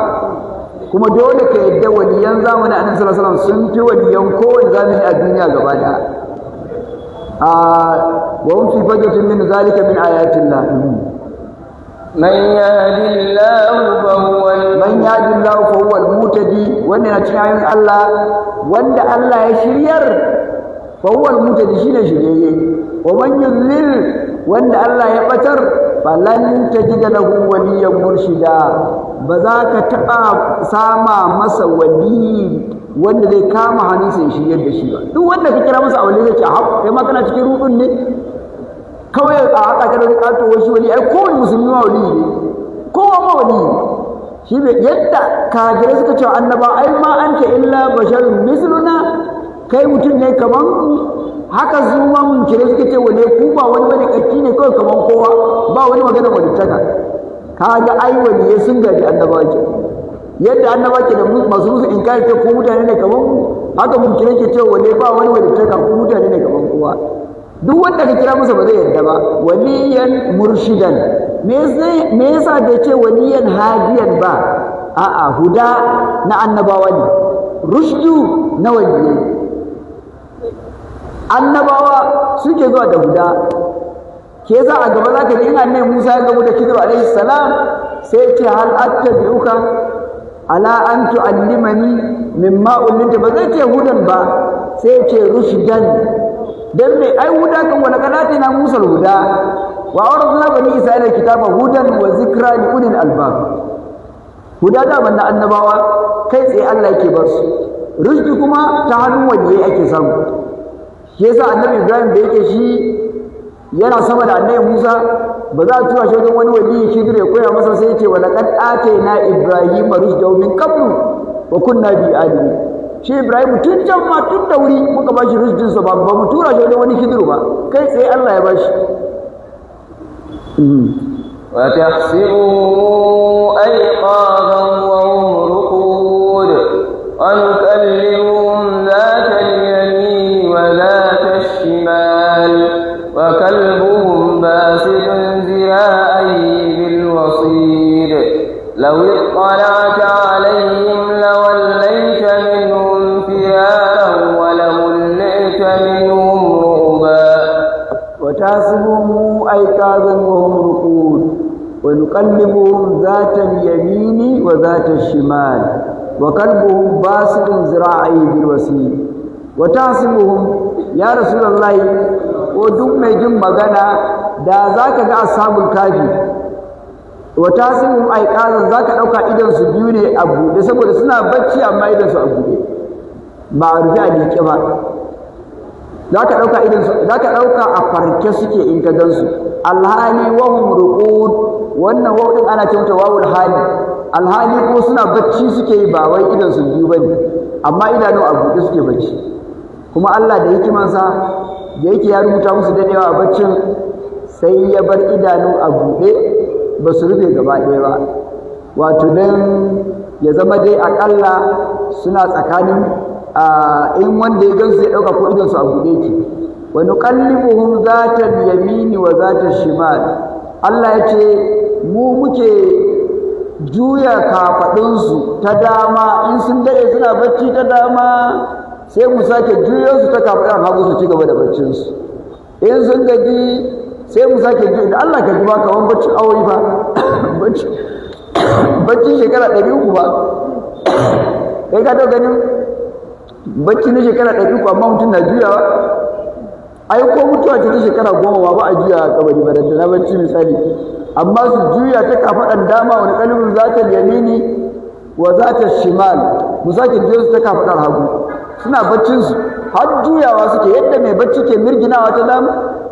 kuma dole ka yadda waliyan zamanin annabi sallallahu alaihi wasallam sun fi waliyan kowane zamani a duniya gaba daya wa hum fi fajrin min zalika min ayatillah من يهد الله فهو al-muhtadi wanda na cikin ayoyin Allah wanda Allah ya shiryar fa huwa al-muhtadi shine shiryayye wa man yudlil wanda Allah ya batar falan tajida lahu waliyan murshida ba za ka taɓa sama masa wali wanda zai kama hannunsa ya shiryar da shi ba duk wanda ka kira masa wali zai ce a kai ma kana cikin rudun ne kawai a haka ka da kato wasu wali ai kowane musulmi ma wali ne kowa ma wali ne shi ne yadda kafirai suka ce annaba ai ma anta illa basharun misluna kai mutum ne kaman haka su ma mun kire suka ce wane ku ba wani bane kakki ne kawai kaman kowa ba wani magana walittaka kaga ai waliye sun gaji annaba ke yadda annaba ke da masu musu inkari ta ko mutane ne kaman haka mun kire ke ce wane ba wani walittaka ko mutane ne kaman kowa duk wanda ka kira masa ba zai yarda ba waliyan murshidan me yasa bai ce waliyan hadiyan ba a'a huda na annabawa ne rushdu na waliyai annabawa suke zuwa da huda ke za a gaba za ka ji ina nai Musa ya gamu da Khidir alaihi salam sai ce hal attabi'uka ala an tu'allimani mimma ullinta ba zai ce hudan ba sai ce rushdan dan me ai huda kan wala kanati na Musa huda wa awrasna bani isra'ila kitaba hudan wa zikra li ulil albab huda da banda annabawa kai tsaye Allah yake bar su rushdi kuma ta hannun waliyai ake samu shi yasa annabi Ibrahim da yake shi yana sama da annabi Musa ba za a tura shi wajen wani waliyi shi ya koya masa sai ya ce wa laqad atayna ibrahima rushdahu min qablu wa kunna bi alihi shi Ibrahim tun can ma tun da wuri muka ba shi rushdinsa ba mu tura shi wajen wani Khidir ba kai tsaye Allah ya ba shi وتحسبوا أيقاظا وهم رقود ونكلمهم ذات اليمين وذات الشمال وكلبهم باسط ذراعيه بالوصيد لو اطلعت عليهم لوليت منهم فرارا ولملئت منهم رعبا وتحسبهم أيقاظا وهم رقود ونقلبهم ذات اليمين وذات الشمال وكلبهم باسط ذراعيه بالوصيد وتحسبهم يا رسول الله ودوك mai jin magana da zaka ga ashabul kafi وتحسبهم أيقاظا zaka dauka idan su biyu ne a bude saboda suna bacci amma idan su a bude ba a rufe a liƙe ba zaka dauka a farke suke in ka gansu alhali wahum ruqud wannan wawdin ana cewa wawul hali alhali ko suna bacci suke yi ba wai idan su biyu bane amma idanu a buɗe suke bacci kuma Allah da hikimansa da yake ya rubuta musu dadewa a baccin sai ya bar idanu a buɗe ba su rufe gaba ɗaya ba wato dan ya zama dai akalla suna tsakanin in wanda ya gansu ya dauka ko idan su a buɗe ki wa nuqallibuhum zatal yamini wa zatal shimal Allah ya ce mu muke juya kafadunsu ta dama in sun dade suna bacci ta dama sai mu sake juyo su ta kafadun hagu su ci gaba da baccinsu in sun gaji sai mu sake juyo Allah ka ji ba kaman baccin aure ba baccin shekara 300 ba kai ka ta ganin bacci na shekara 300 amma mutum na juyawa ai ko mutuwa ta shekara 10 ba a juya a kabari ba da na bacci misali amma su juya ta kafadan dama wani kalbin zata yamini wa zata shimal mu sake juyo su ta kafadan hagu suna baccin su har juyawa suke yadda mai bacci ke mirginawa ta dama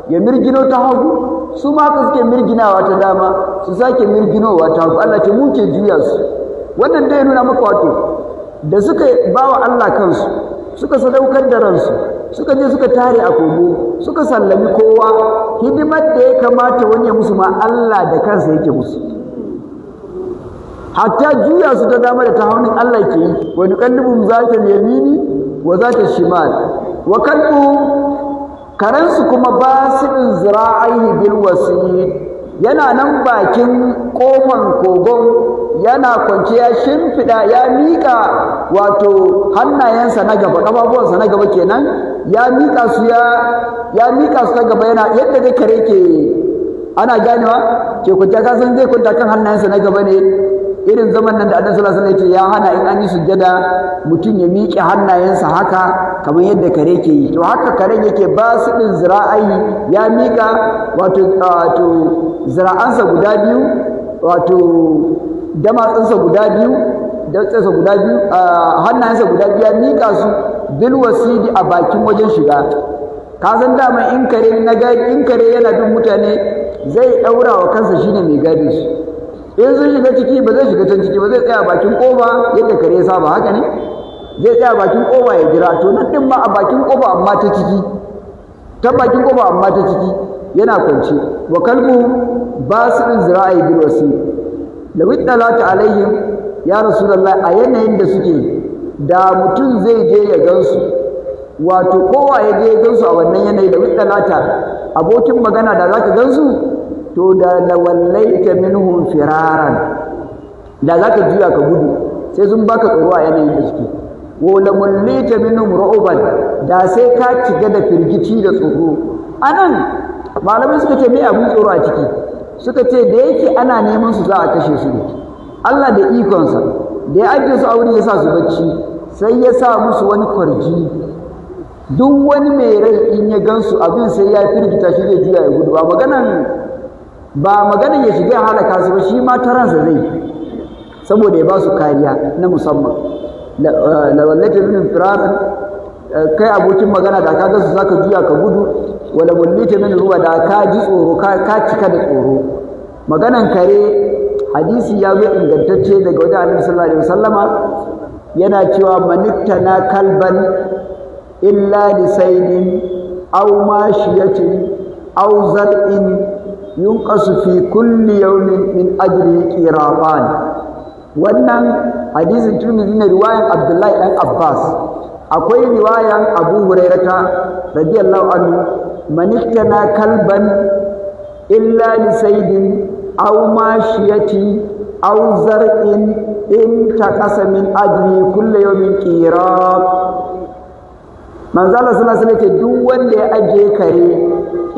ya mirgino ta hagu su ma haka suke mirginawa ta dama su sake mirginowa ta hagu Allah ce mu ke juya su wannan dai nuna maka wato da suka bawa Allah kansu suka sadaukar da ransu suka je suka tare a kogo suka sallami kowa hidimar da ya kamata wani ya musu ma Allah da kansa yake musu hatta juya su ta dama da ta haunin Allah ke yi wa nuqallibum zata yamini wa zata shimal wa kalbu karansu kuma basidin zira'aihi bil wasid yana nan bakin kofan kogon yana kwance ya shimfida ya mika wato hannayensa na gaba kafafuwansa na gaba kenan ya mika su ta gaba yana yadda dai kare ana ganewa ke kwanciya ka san zai kwanta kan hannayensa na gaba ne irin zaman nan da Annabi sallallahu alaihi wasallam ya hana in an yi sujjada mutum ya miƙe hannayensa haka kamar yadda kare ke yi to haka karen yake ba su din zira'ai ya miƙa wato zira'ansa guda biyu wato damatsansa guda biyu datsansa guda biyu hannayensa guda biyu ya miƙa su bil wasidi a bakin wajen shiga ka san dama in kare yana bin mutane zai daura wa kansa shine mai gadi su in sun shiga ciki ba zai shiga can ciki ba zai tsaya bakin kofa yadda kare ya saba haka ne zai tsaya bakin kofa ya jira to nan din ma a bakin kofa amma ta ciki ta bakin kofa amma ta ciki yana kwance wa kalbu basidin zira'i bil wasi law ittalata alaihim ya rasulullah a yanayin da suke da mutum zai je ya gansu wato kowa ya je ya gansu a wannan yanayi da ittalata abokin magana da zaka gansu to da lawallaita minhum firaran da zaka juya ka gudu sai sun baka tsoro a yanayin da suke wa lamullita minhum ru'ban da sai ka ciga da firgici da tsoro anan malamai suka ce me abun tsoro a ciki suka ce da yake ana neman su za a kashe su ne Allah da ikonsa da ya ajiye su a wuri ya sa su bacci sai ya sa musu wani kwarji duk wani mai rai in ya gansu abin sai ya firgita shi zai juya ya gudu ba maganan ya shiga halaka su ba shi ma ta ransa zai saboda ya ba su kariya na musamman la wallata min firaran kai abokin magana da ka ga su zaka juya ka gudu wala wallita min ruwa da ka ji tsoro ka cika da tsoro maganan kare hadisi ya zo ingantacce daga wajen Annabi sallallahu alaihi wasallama yana cewa manittana kalban illa lisainin aw mashiyatin aw zar'in yunqasu fi kulli yawmin min ajri qiratan wannan hadisin Tirmidhi ne riwayan Abdullahi dan Abbas akwai riwayan Abu Hurairata radiyallahu anhu manittana kalban illa lisainin aw mashiyati aw zar'in in taqasa min ajri kulli yawmin qirat manzo Allah sallallahu alaihi wasallam duk wanda ya aje kare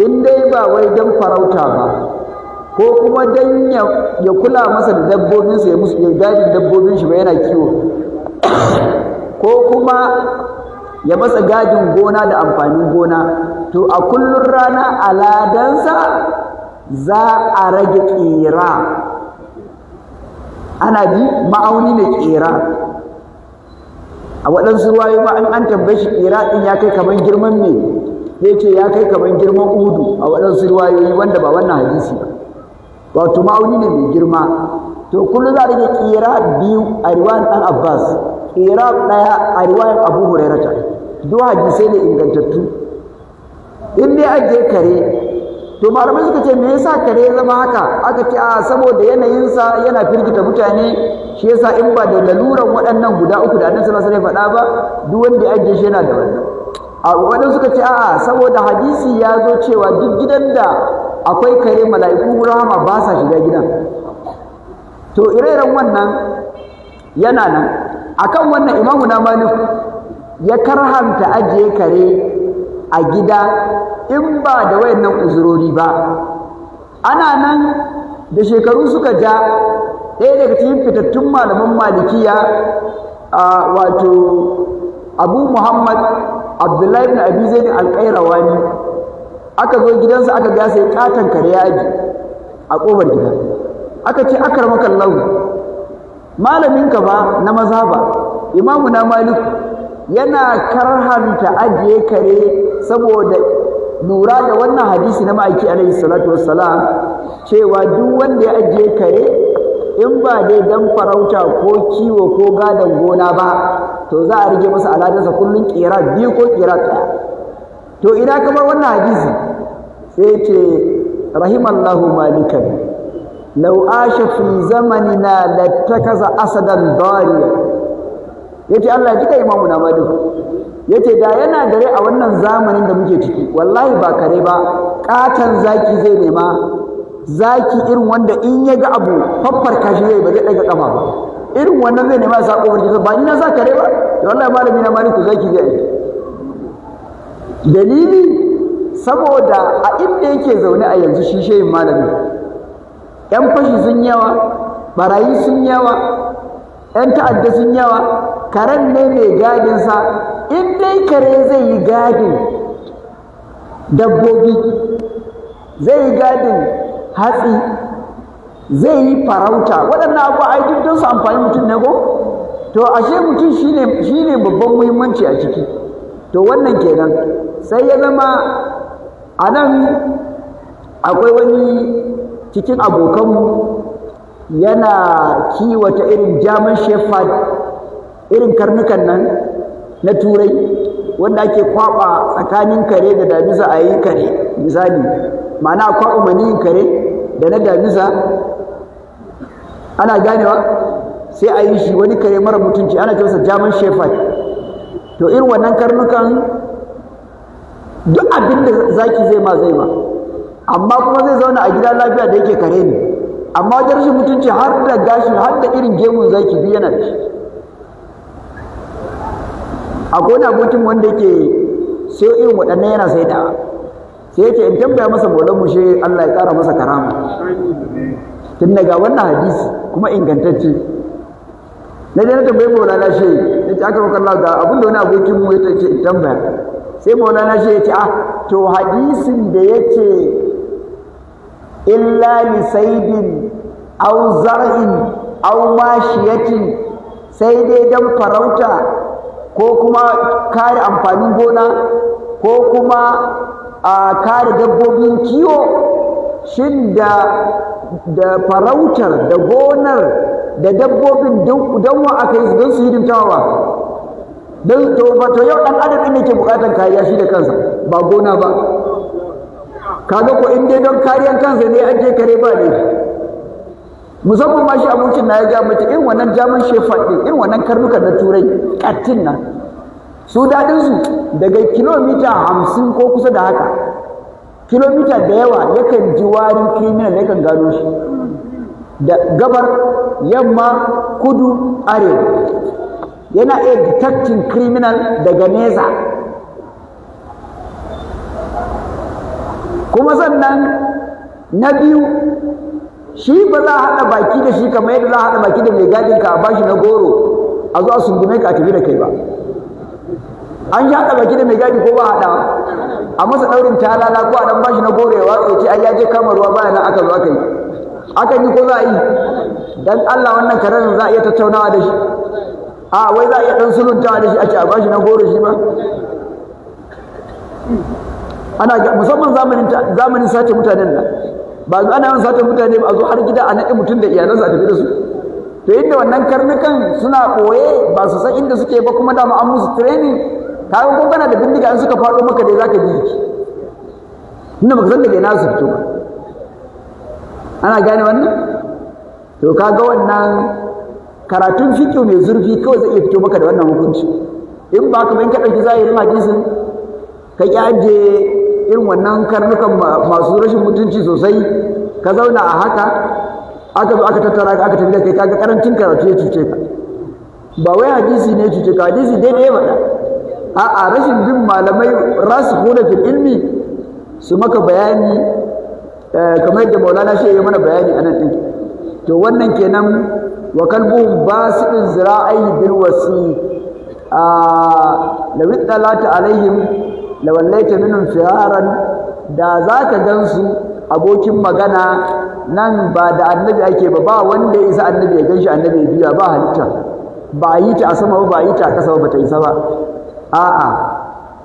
in dai ba wai dan farauta ba ko kuma dan ya kula masa da dabbobin sa ya musu ya gadi dabbobin shi ba yana kiwo ko kuma ya masa gadin gona da amfanin gona to a kullun rana aladansa za a rage ƙira ana ji ma'auni ne ƙira a waɗansu ruwayo ba an tambaye shi ƙira ɗin ya kai kamar girman me ya ce ya kai kamar girman udu a waɗansu ruwayoyi wanda ba wannan hadisi ba wato ma'auni ne mai girma to kullum za a rage ƙira biyu a riwayan ɗan abbas ƙira ɗaya a riwayan abu hurairata duk hadisai ne ingantattu in dai ajiye kare to malamai suka ce me yasa kare ya zama haka aka ce a saboda yanayinsa yana firgita mutane shi yasa in ba da laluran waɗannan guda uku da annabi sallallahu alaihi wasallam faɗa ba duk wanda ya ajiye shi yana da wannan a waɗansu suka ce a'a saboda hadisi ya zo cewa duk gidan da akwai kare mala'iku rahama ba sa shiga gidan to ire-iren wannan yana nan akan wannan imamu na malik ya karhanta ajiye kare a gida in ba da wayannan uzurori ba ana nan da shekaru suka ja ɗaya daga cikin fitattun malaman malikiya wato abu muhammad abdullahi ibn abi zaid al-qayrawani aka zo gidansa aka ga sai katan kare ya aji a kofar gida aka ce akramakallahu malamin ka ba na mazhaba imamu na malik yana karhanta ajiye kare saboda lura da wannan hadisi na ma'aiki alaihi salatu wassalam cewa duk wanda ya ajiye kare in ba dai dan farauta ko kiwo ko gadon gona ba to za a rige masa aladansa kullun kira biyu ko kira ɗaya to idan kamar wannan hadisi sai ce rahimallahu malikan law asha fi zamanina lattakaza asadan dariya yace Allah ya jika imamu na malik yace da yana dare a wannan zamanin da muke ciki wallahi ba kare ba katan zaki zai nema zaki irin wanda in ya ga abu faffarka shi zai ba zai daga kafa ba irin wannan zai nema sa kofar gida ba ni na sa kare ba wallahi malami na maliku zaki zai dalili saboda a inda yake zaune a yanzu shi shehin malami yan fashi sun yawa, barayi sun yawa, yan ta'adda sun yawa, karen ne mai gadinsa. In dai kare zai yi gadin dabbobi, zai yi gadin hatsi, zai yi farauta, waɗannan abu a duk don su amfani mutum ne ko? To ashe mutum shine babban muhimmanci a ciki. To wannan kenan sai ya zama a nan akwai wani cikin abokanmu yana kiwata irin German Shepherd, irin karnukan nan na turai wanda ake kwaba tsakanin kare da damisa a yi kare misali, ma'ana kwaba maniyin kare da na damisa, ana ganewa sai a yi shi wani kare mara mutunci ana ce masa German Shepherd. To irin wannan karnukan duk abin da zaki zai ma, amma kuma zai zauna a gida lafiya da yake kare ne, amma wajen rashin mutunci har da gashi har da irin gemun zaki biyu yana da shi. Akwai wani abokin wanda yake sai irin waɗannan yana saidawa, sai yake in tambaya masa maulan mushe Allah ya ƙara masa karama tun daga wannan hadisi kuma ingantacce. Na je na tambayi maulana shi ya ce aka roƙa Allah ga abin da wani abokin mu ya ce in tambaya, sai maulana shi ya ce to hadisin da ya ce illa li saydin aw zar'in aw mashiyatin, sai dai dan farauta ko kuma kare amfanin gona ko kuma a kare dabbobin kiwo, shin da farautar da gonar da dabbobin don wa aka yi don su hidimtawa don to yau dan adam ne ke bukatar kariya shi da kansa ba gona ba. Kaga ko in dai don kariyan kansa ne an je kare ba ne, musamman ma shi abokin na ya ga mace irin wannan German Shepherd din, irin wannan karnukan na turai kattin nan, su dadin su daga kilomita 50 ko kusa da haka, kilomita da yawa yakan ji warin criminal, yakan gano shi da gabar, yamma, kudu, arewa, yana iya detecting criminal daga nesa. Kuma sannan na biyu, shi ba za a haɗa baki da shi kamar yadda za a haɗa baki da mai gadin ka a bashi na goro a zo a sungume ka a tafi da kai ba. An shi haɗa baki da mai gadi ko ba haɗa a masa ɗaurin talala ko a ɗan bashi na goro ya watsa ya ce ai ya je kama ruwa baya nan aka zo aka yi. Akan yi ko za a yi? Dan Allah wannan karen za a iya tattaunawa da shi? A wai za a iya ɗan suluntawa da shi a ce a bashi na goro shi ba? Ana musamman zamanin sace mutanen nan, ba ana yawan sace mutane ba a zo har gida a naɗe mutum da iyalansa a tafi da su. To inda wannan karnukan suna ɓoye ba su san inda suke ba, kuma dama an musu training, kaga ko kana da bindiga in suka faɗo maka dai zaka ji jiki, inda baka san daga ina su fito ba. Ana gane wannan? To kaga wannan karatun fiqh mai zurfi kawai zai iya fito maka da wannan hukunci. In ba ka ba in ka ɗauki zahirin hadisin ka ƙi ajiye irin wannan karnukan masu rashin mutunci sosai, ka zauna a haka aka zo aka tattara ka aka tafi da kai, kaga karancin karatu ya cuce ka. Ba wai hadisi ne ya cuce ka, hadisi daidai ya faɗa, a'a rashin bin malamai rasikhuna fil ilmi su maka bayani kamar yadda Maulana shi ya mana bayani anan din. To wannan kenan wa kalbuhum basidun zira'i bil wasi law ittalata alaihim lawallaita minhum firaran, da zaka gansu abokin magana nan ba da annabi ake ba wanda ya isa annabi ya ganshi annabi ya biya, ba halitta, ba a yi ta a sama ba a yi ta a ƙasa ba ta isa ba. A'a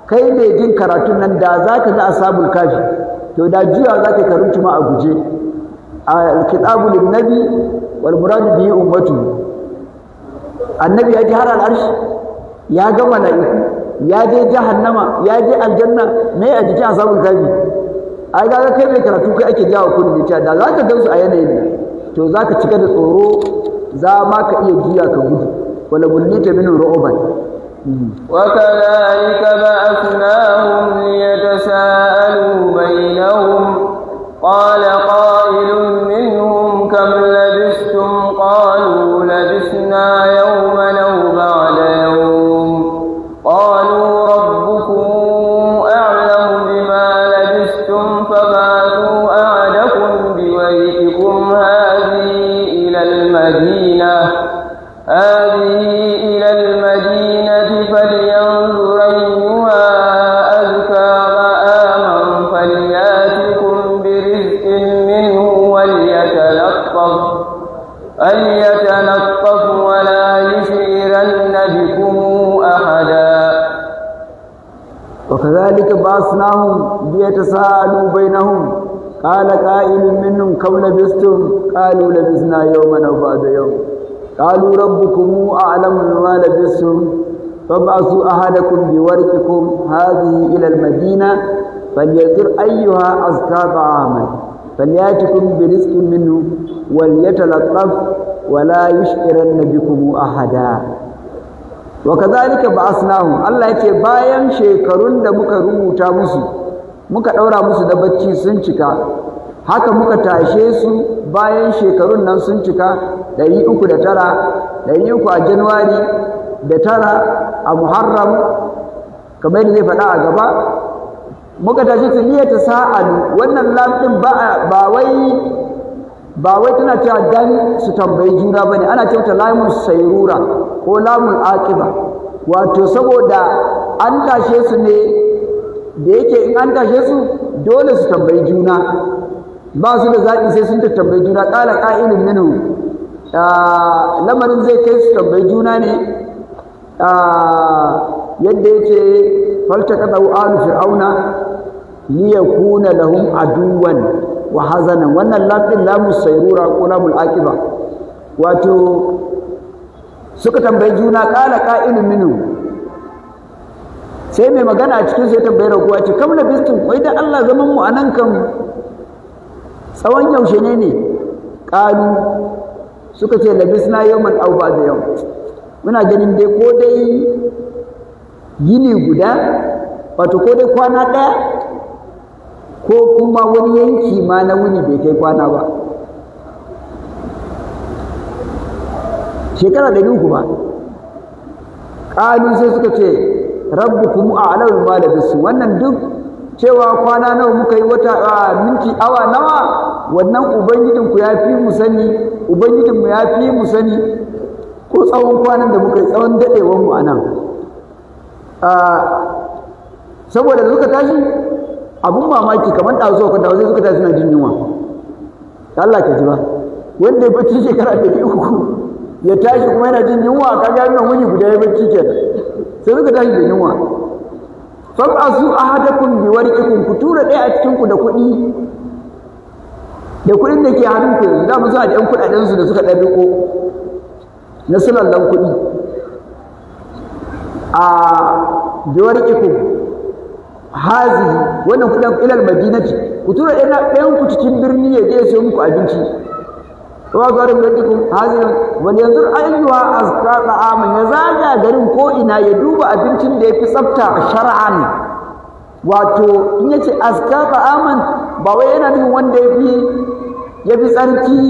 kai mai jin karatun nan da zaka ga ashabul kafi, to da jiya zaka karantu ma a guje. Al-kitabu lin-nabi wal muradu bihi ummatu, annabi ya ji har al-arsh, ya ga mala'iku, ya je jahannama, ya je aljanna, me a jikin ashabul kafi? Ai ga kai mai karatu kai ake jawo kunni ta, da zaka gansu a yanayin nan to zaka cika da tsoro, za ma ka iya jiya ka gudu, wala bullita min ru'ban. وكذلك بعثناهم ليتساءلوا بينهم قال قائل منهم كم لبثتم قالوا لبثنا يوما أو بعد يوم قالوا ربكم أعلم بما لبثتم فليتلطف ولا يشعرن بكم أحدا وكذلك بعثناهم ليتساءلوا بينهم قال قائل منهم كم لبثتم قالوا لبثنا يوما أو بعض يوم قالوا ربكم أعلم بما لبثتم فابعثوا أحدكم بورقكم هذه إلى المدينة فلينظر أيها أزكى طعاما فليأتكم برزق منه وليتلطف ولا يشعرن بكم أحدا وكذلك بعثناهم Allah yace bayan shekarun da muka rubuta musu muka daura musu da bacci sun cika haka muka tashe su bayan shekarun nan sun cika 309 300 a January da 9 a Muharram kamar yadda zai faɗa a gaba muka tashi su niyyar ta sa'alu wannan lam din ba wai tana cewa dan su tambayi juna bane ana cewa ta lamul sayrura ko lamul aqiba wato saboda an tashe su ne da yake in an tashe su dole su tambayi juna ba su da zaɓi sai sun tambayi juna qala qa'ilun minhu lamarin zai kai su tambayi juna ne yadda yake faltaqatu alu fir'auna liyakuna lahum aduwan wa hazanan wannan lafin lamu sayrura ko lamul aqiba wato suka tambayi juna qala qa'ilun minhu sai mai magana a cikin sai tambayar raguwa ce kam labistum wai da Allah zaman mu anan kan tsawon yaushe ne qalu suka ce labisna yawman aw ba'da yawm muna ganin dai ko dai yini guda wato ko dai kwana ɗaya ko kuma wani yanki ma na wuni bai kai kwana ba shekara 300 ba ƙalu sai suka ce rabbukum a'lamu ma labisu wannan duk cewa kwana nawa muka yi wata minti awa nawa wannan ubangijinku ya fi mu sani ubangijinmu ya fi mu sani ko tsawon kwanan da muka yi tsawon daɗewar mu a nan saboda da suka tashi abun mamaki kamar ɗazu ka dawo sai suka tashi suna jin yunwa Allah ka ji ba wanda ya bacci shekara 300 ya tashi kuma yana jin yunwa ka ga nan wani guda ya bacci kenan sai suka tashi da yunwa fab'asu ahadakum bi warqikum ku tura ɗaya a cikin ku da kuɗin da ke hannun ku yanzu da mu sa da ƴan kuɗaɗen su da suka ɗan riko na sulallan kuɗi a bi warqikum hazi wannan kuɗin ilal madinati ku tura ɗayan ku cikin birni ya je ya sayo muku abinci wa garin gadikum hazi wal yanzur ayyuha azka ta'aman ya zaga garin ko ina ya duba abincin da yafi tsafta shar'an wato in yace azka ta'aman ba wai yana nufin wanda yafi tsarki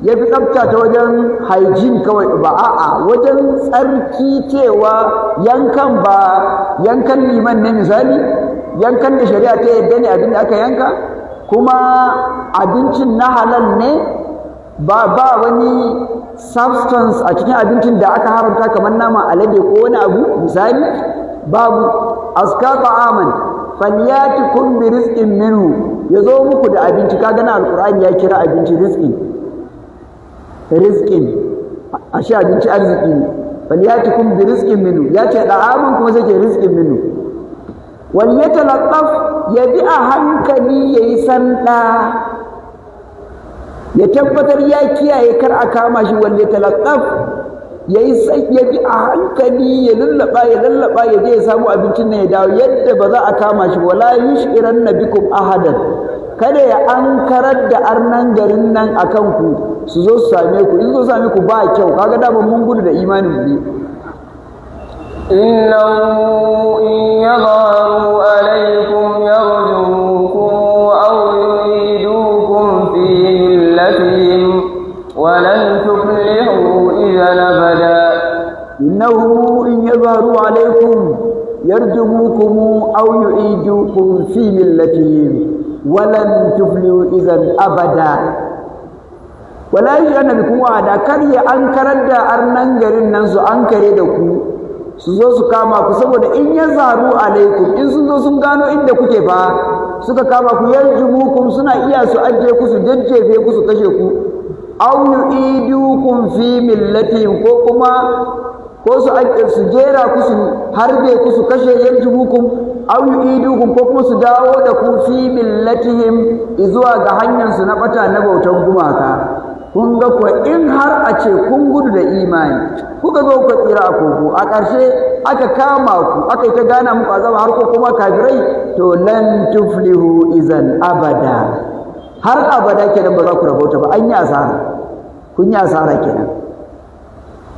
yafi tsafta ta wajen hygiene kawai ba a'a wajen tsarki cewa yankan ba yankan liman ne misali yankan da shari'a ta yadda ne abin da aka yanka kuma abincin na halal ne ba wani substance a cikin abincin da aka haramta kamar nama alade ko wani abu misali babu aska ta'aman falyatikum bi rizqin minhu yazo muku da abinci kaga na alqur'ani ya kira abinci rizqin ashe abinci arziki ne falyatikum bi rizqin minhu ya ce da'aman kuma sai ke rizqin minhu wal yatalaqqaf yabi a hankali yayi sanda ya tabbatar ya kiyaye kar a kama shi wal yatalaqqaf ya bi a hankali ya lallaba ya je ya samu abincin nan ya dawo yadda ba za a kama shi wala yushiranna bikum ahadan kada ya ankarar da arnan garin nan akan ku su zo su same ku in zo same ku ba kyau kaga da mun gudu da imanin mu innahu in yadharu alaykum yarjukum aw yuridukum fi millatihim wa lan tuflihu idhan abada innahu in yadharu alaykum yarjumukum aw yu'idukum fi millatihim wa lan tuflihu idhan abada wala yana bikum wa'ada kar ya ankarar da arnan garin nan su ankare da ku su zo su kama ku saboda in ya zaru alaikum in sun zo sun gano inda kuke fa suka kama ku yarjumukum suna iya su ajiye ku su jajjefe ku su kashe ku aw yu'idukum fi millatihim ko kuma ko su jera ku su harbe ku su kashe yarjubukum aw yu'idukum ko kuma su dawo da ku fi millatihim zuwa ga hanyar su na bata na bautan gumaka. Kun ga ko in har a ce kun gudu da imani kuka zo ku tsira a kogo a ƙarshe aka kama ku aka yi ta gana muku azaba har ko kuma kafirai to lan tuflihu izan abada, har abada kenan ba za ku rabauta ba, an yi asara, kun yi asara kenan.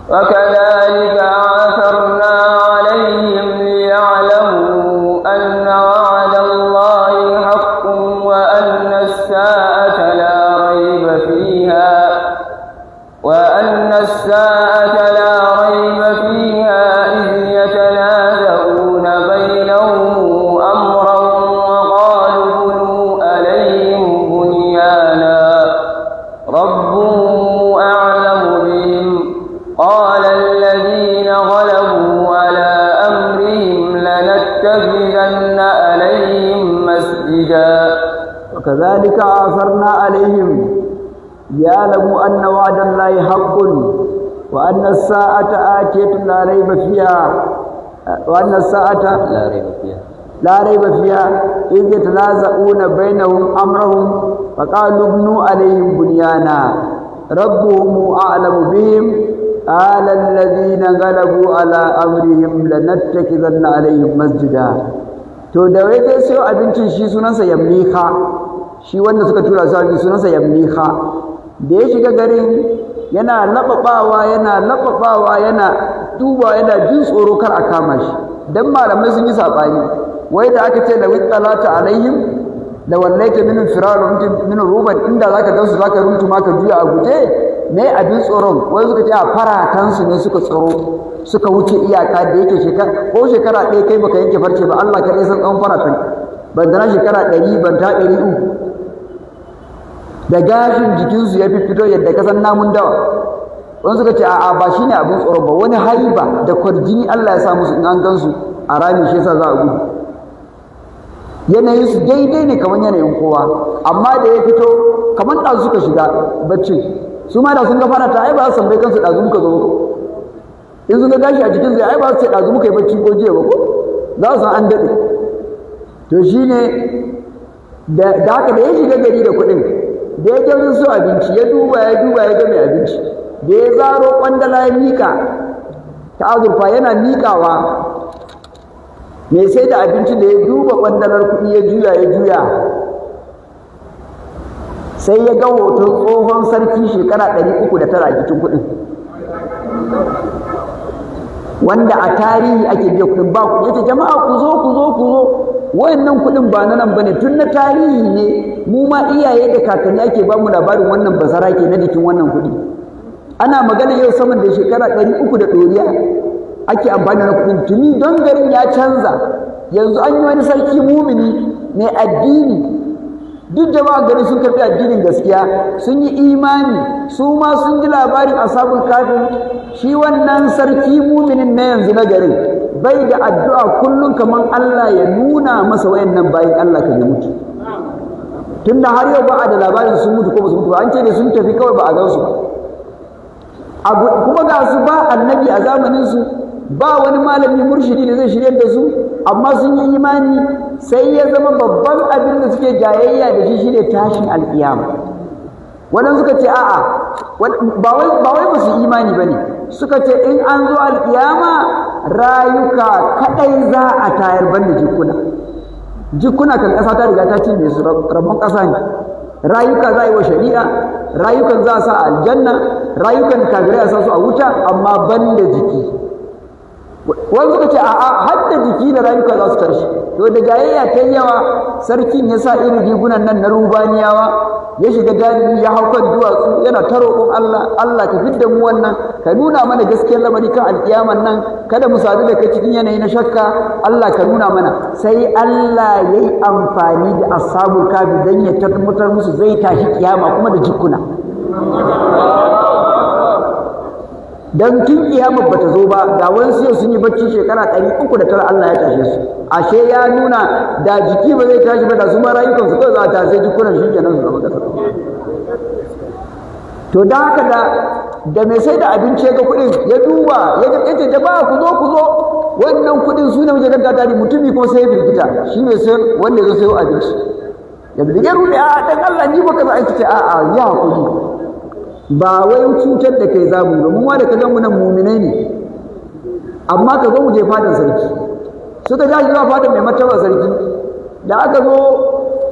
وكذلك عثرنا عليهم ليعلموا أن وعد الله حق وأن الساعة لا ريب فيها إذ يتنازعون بينهم أمرهم وقالوا بنوا عليهم بنيانا ربهم أعلم بهم قال الذين غلبوا على أمرهم لنتخذن عليهم مسجدا وكذلك آثرنا عليهم ليعلموا أن وعد الله حق وأن الساعة آتية لا ريب فيها لا ريب فيها إذ يتنازعون بينهم أمرهم فقالوا ابنوا عليهم بنيانا ربهم أعلم بهم قال الذين غلبوا على أمرهم لنتخذن عليهم مسجدا. To da wai dai sai abincin shi sunansa yammiha, shi wanda suka tura su abin sunansa yammiha. Da ya shiga garin yana laɓaɓawa yana duba yana jin tsoro kar a kama shi. Dan malamai sun yi saɓani, wai da aka ce da wittalata alaihim da wallaita min firar min ruban inda zaka gansu zaka runtuma ka juya a guje, me abin tsoron wai suka ce a faratansu ne suka tsoro suka wuce iyaka da yake shekara ɗaya kai baka yanke farce ba, Allah kaɗai san tsawon faratan, ban da na shekara 100 ban ta 300 da gashin jikinsu ya fito yadda ka san namun dawa. Wani suka ce a'a ba shine abin tsoro ba, wani haiba da kwarjini Allah ya sa musu in an gansu a rami shi yasa za a gudu. Yanayin su daidai ne kamar yanayin kowa, amma da ya fito kamar ɗazu suka shiga bacci, su ma da sun ga farata ai ba su tambaye kansu ɗazu muka zo ko in sun ga gashi a cikin zai ai ba su ce ɗazu muka yi bacci ko jiya ba ko za su san an daɗe. To shine da haka da ya shiga gari da kuɗin da ya gaurin su abinci ya duba ya ga mai abinci da ya zaro kwandala ya miƙa ta azurfa yana miƙawa mai sai da abinci da ya duba kwandalar kuɗi ya juya sai ya ga hoton tsohon sarki shekara 309 a cikin kuɗin, wanda a tarihi ake biya kuɗin ba kuɗi. Yace jama'a ku zo wayannan kuɗin ba na nan bane, tun na tarihi ne, mu ma iyaye da kakanni ake ba mu labarin wannan bazara ke na jikin wannan kuɗi. Ana magana yau sama da shekara 300 da ɗoriya ake amfani da kuɗin, tuni don garin ya canza. Yanzu an yi wani sarki mumini mai addini, duk jama'a gari sun karɓi addinin gaskiya, sun yi imani, su ma sun ji labarin ashabul kafin. Shi wannan sarki muminin na yanzu na garin bai da addu'a kullum kamar Allah ya nuna masa wayannan bayin Allah ka ya mutu. Tunda har yau ba a da labarin sun mutu ko ba su mutu ba, an ce ne sun tafi kawai ba a gan su ba. Kuma ga su ba annabi a zamanin su, ba wani malami murshidi da zai shiryar da su, amma sun yi imani. Sai ya zama babban abin da suke jayayya da shi shine tashin alƙiyama. Wannan suka ce a'a ba wai ba su imani bane, suka ce in an zo alƙiyama rayuka kadai za a tayar banda jikuna kan ƙasa ta riga ta cinye su, rabon ƙasa ne. Rayuka za a yi wa shari'a, rayukan za a sa a aljanna, rayukan kafirai a sa su a wuta, amma banda jiki. Wani suka ce a'a har da jiki da rayuka za su tashi. To da jayayya ta yawa, sarkin ya sa irin rigunan nan na rubaniyawa, ya shiga jami'i ya hau kan duwatsu yana ta roƙon Allah ka fidda mu wannan, ka nuna mana gaskiyar lamari kan alƙiyaman nan, kada mu sadu da kai cikin yanayi na shakka, Allah ka nuna mana. Sai Allah ya yi amfani da ashabul kafi don ya tabbatar musu zai tashi kiyama kuma da jikuna. Dan tun kiyamar bata zo ba, da wasu yau sun yi bacci shekara 309 Allah ya tashe su. Ashe ya nuna da jiki ba zai tashi ba, da su ma rayukan su kawai za ta sai jikunan shi kenan su zama kasa. to da haka da mai sai da abinci ya ga kuɗin ya duba ya ce jama'a ku zo wannan kuɗin su ne muke ganta tare mutumi kuma sai ya firgita shi ne sai wanda ya zo sayo abinci ya birge ruɗe a dan Allah ni baka za a ce a'a ya hakuri ba wai cutar da kai zamu ba mu ma da ka ga mu nan mu'minai ne amma ka zo mu je fadan sarki suka ja zuwa fadan mai martaba sarki da aka zo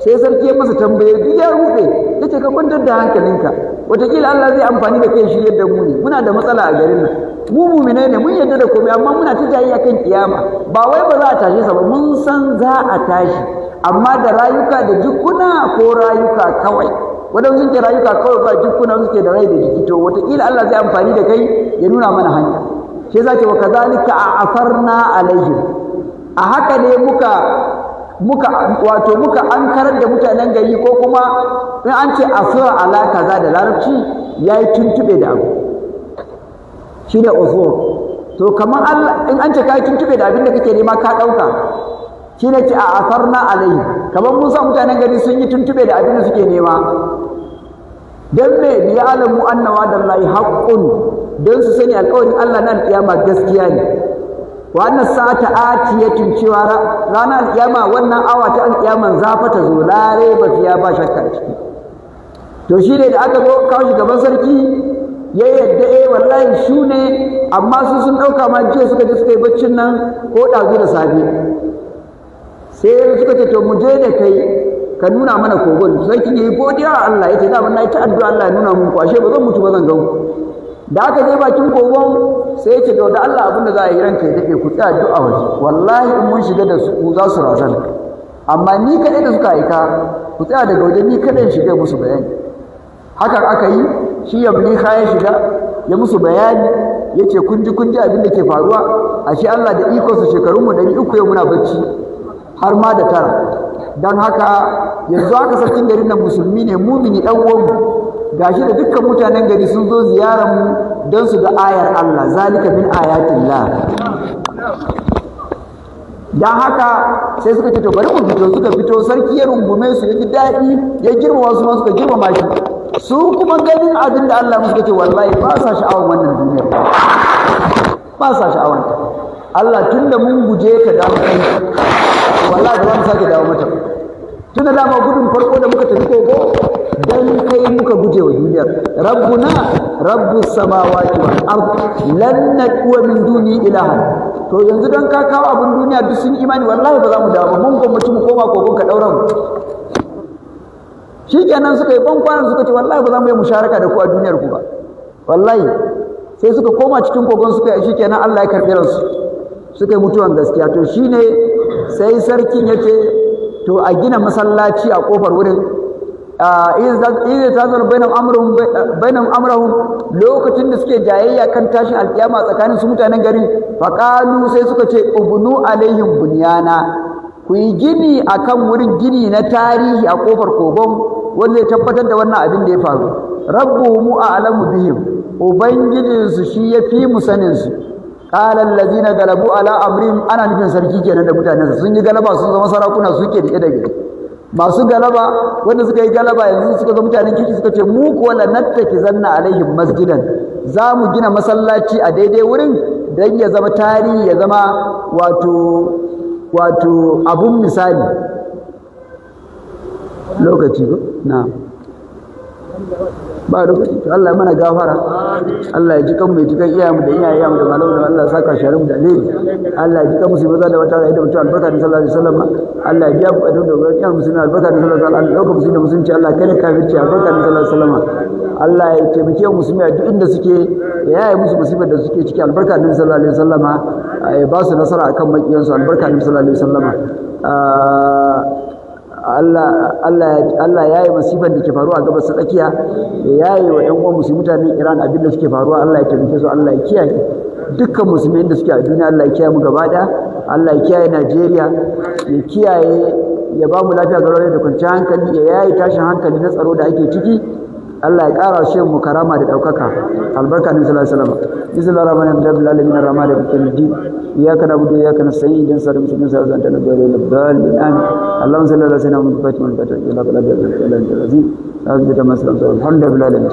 sai sarki ya masa tambaye duk ya ruɗe yace ka kwantar da hankalinka wataƙila Allah zai amfani da kai shi yadda mu ne muna da matsala a garin nan mu mu'minai ne mun yarda da komai amma muna ta jayi akan kiyama ba wai ba za a tashi sa ba mun san za a tashi amma da rayuka da jikuna ko rayuka kawai wadansu sun ce rayuka kawai ba jikuna suke da rai da jiki to wataƙila Allah zai amfani da kai ya nuna mana hanya shi za ce wa kazalika a'afarna alaihim a haka ne muka ankarar da mutanen gari ko kuma in an ce asira ala kaza da larabci yayi tuntube da abu shine usur to kamar Allah in an ce kai tuntube da abin da kake nema ka dauka shine ce a asarna alai kamar mun sa mutanen gari sun yi tuntube da abin da suke nema dan me ya alamu anna wa'dallahi haqqun dan su sani alƙawarin Allah na alƙiyama gaskiya ne wa annas sa'ata atiyatun cewa ranar alƙiyama wannan awa ta alƙiyaman zafa ta zo lare ba fiya ba shakka ciki to shi ne da aka zo kawo shi gaban sarki ya yadda wallahi shi ne amma su sun ɗauka ma jiya suka je suka yi baccin nan ko ɗazu da safe sai suka ce to mu je da kai ka nuna mana kogon sarki ya yi godiya wa Allah ya ce da na yi ta addu'a Allah ya nuna mun kwashe ba zan mutu ba zan gan da aka je bakin kogon sai ya ce da Allah abin da za a yi ranka ya daɗe ku tsaya addu'a waje wallahi in mun shiga da su za su razana amma ni kaɗai da suka aika ku tsaya daga waje ni kaɗai shiga musu bayani hakan aka yi shi yabliha ya shiga ya musu bayani ya ce kun ji abin da ke faruwa ashe Allah da ikonsa shekarunmu 300 yau muna bacci har ma da tara don haka yanzu haka sarkin garin nan musulmi ne mumini dan uwanmu gashi da dukkan mutanen gari sun zo ziyarar mu don su ga ayar Allah zalika min ayatillah dan haka sai suka ce to bari mu fito suka fito sarki ya rungume su ya ji daɗi ya girmama su ma suka girmama shi su kuma ganin abin da Allah musu ce wallahi ba sa sha'awar wannan duniyar ba sa sha'awar ta Allah tunda mun guje ta da kai wallahi ba mu sake dawo mata tunda dama gudun farko da muka tafi kogo dan kai muka guje wa duniyar rabbuna rabbus samawati wal ard lan nad'u min duni ilaha to yanzu dan ka kawo abin duniya duk sun imani wallahi ba za mu dawo mun gwamnati mu koma kogon ka daura mu shikenan suka yi bankwanan suka ce wallahi ba za mu yi musharaka da ku a duniyar ku ba wallahi sai suka koma cikin kogon suka yi shikenan Allah ya karbi ransu suka yi mutuwan gaskiya to shine sai sarkin yace to a gina masallaci a kofar wurin idan ta zama bainam amrahum lokacin da suke jayayya kan tashin alkiyama tsakanin su mutanen garin faqalu sai suka ce ubnu alaihim bunyana ku yi gini akan wurin gini na tarihi a kofar kogon wanda ya tabbatar da wannan abin da ya faru rabbuhum a'lamu bihim ubangijinsu shi ya fi mu sanin su qala allazina galabu ala amrihim ana nufin sarki kenan da mutanen sun yi galaba sun zama sarakuna suke da gida masu galaba wanda suka yi galaba yanzu suka ga mutanen kirki suka ce mu kuwa la nattaki zanna alaihim masjidan za mu gina masallaci a daidai wurin dan ya zama tarihi ya zama wato abun misali lokaci ko na ba lokaci to Allah ya mana gafara Allah ya ji kan mai jikan iyayenmu da iyayenmu da malamu da Allah saka sharum da alheri Allah ya ji kan musulmi da wata da mutum albarka da sallallahu alaihi wasallam Allah ya biya bukatun da gwamnati musulmi albarka da sallallahu alaihi wasallam Allah musulmi musulunci Allah kare kafirci albarka da sallallahu alaihi wasallam Allah ya taimake musulmi a duk inda suke ya yaye musu musibar da suke ciki albarka da sallallahu alaihi wasallam ya ba su nasara akan makiyansu albarka da sallallahu alaihi wasallam Allah ya yi masifar da ke faruwa a gabas ta tsakiya ya yi wa ‘yan uwan musulmi mutanen Iran abin da suke faruwa Allah ya taimake su Allah ya kiyaye dukkan musulmi da suke a duniya Allah ya kiyaye mu gaba ɗaya Allah ya kiyaye Najeriya ya kiyaye ya ba mu lafiya ga da kwanciyar hankali ya yayi tashin hankali na tsaro da ake ciki Allah ya ƙara shi mu karama da ɗaukaka albarka ne sallallahu alaihi wasallam bismillahir rahmanir rahim alamin arrahman arrahim iyyaka na'budu wa iyyaka nasta'in ihdinas siratal mustaqim siratal ladzina an'amta alaihim amin allahumma salli ala sayyidina muhammadin fatimul fatih ila qalbi al-azim abdika maslam alhamdulillahi rabbil alamin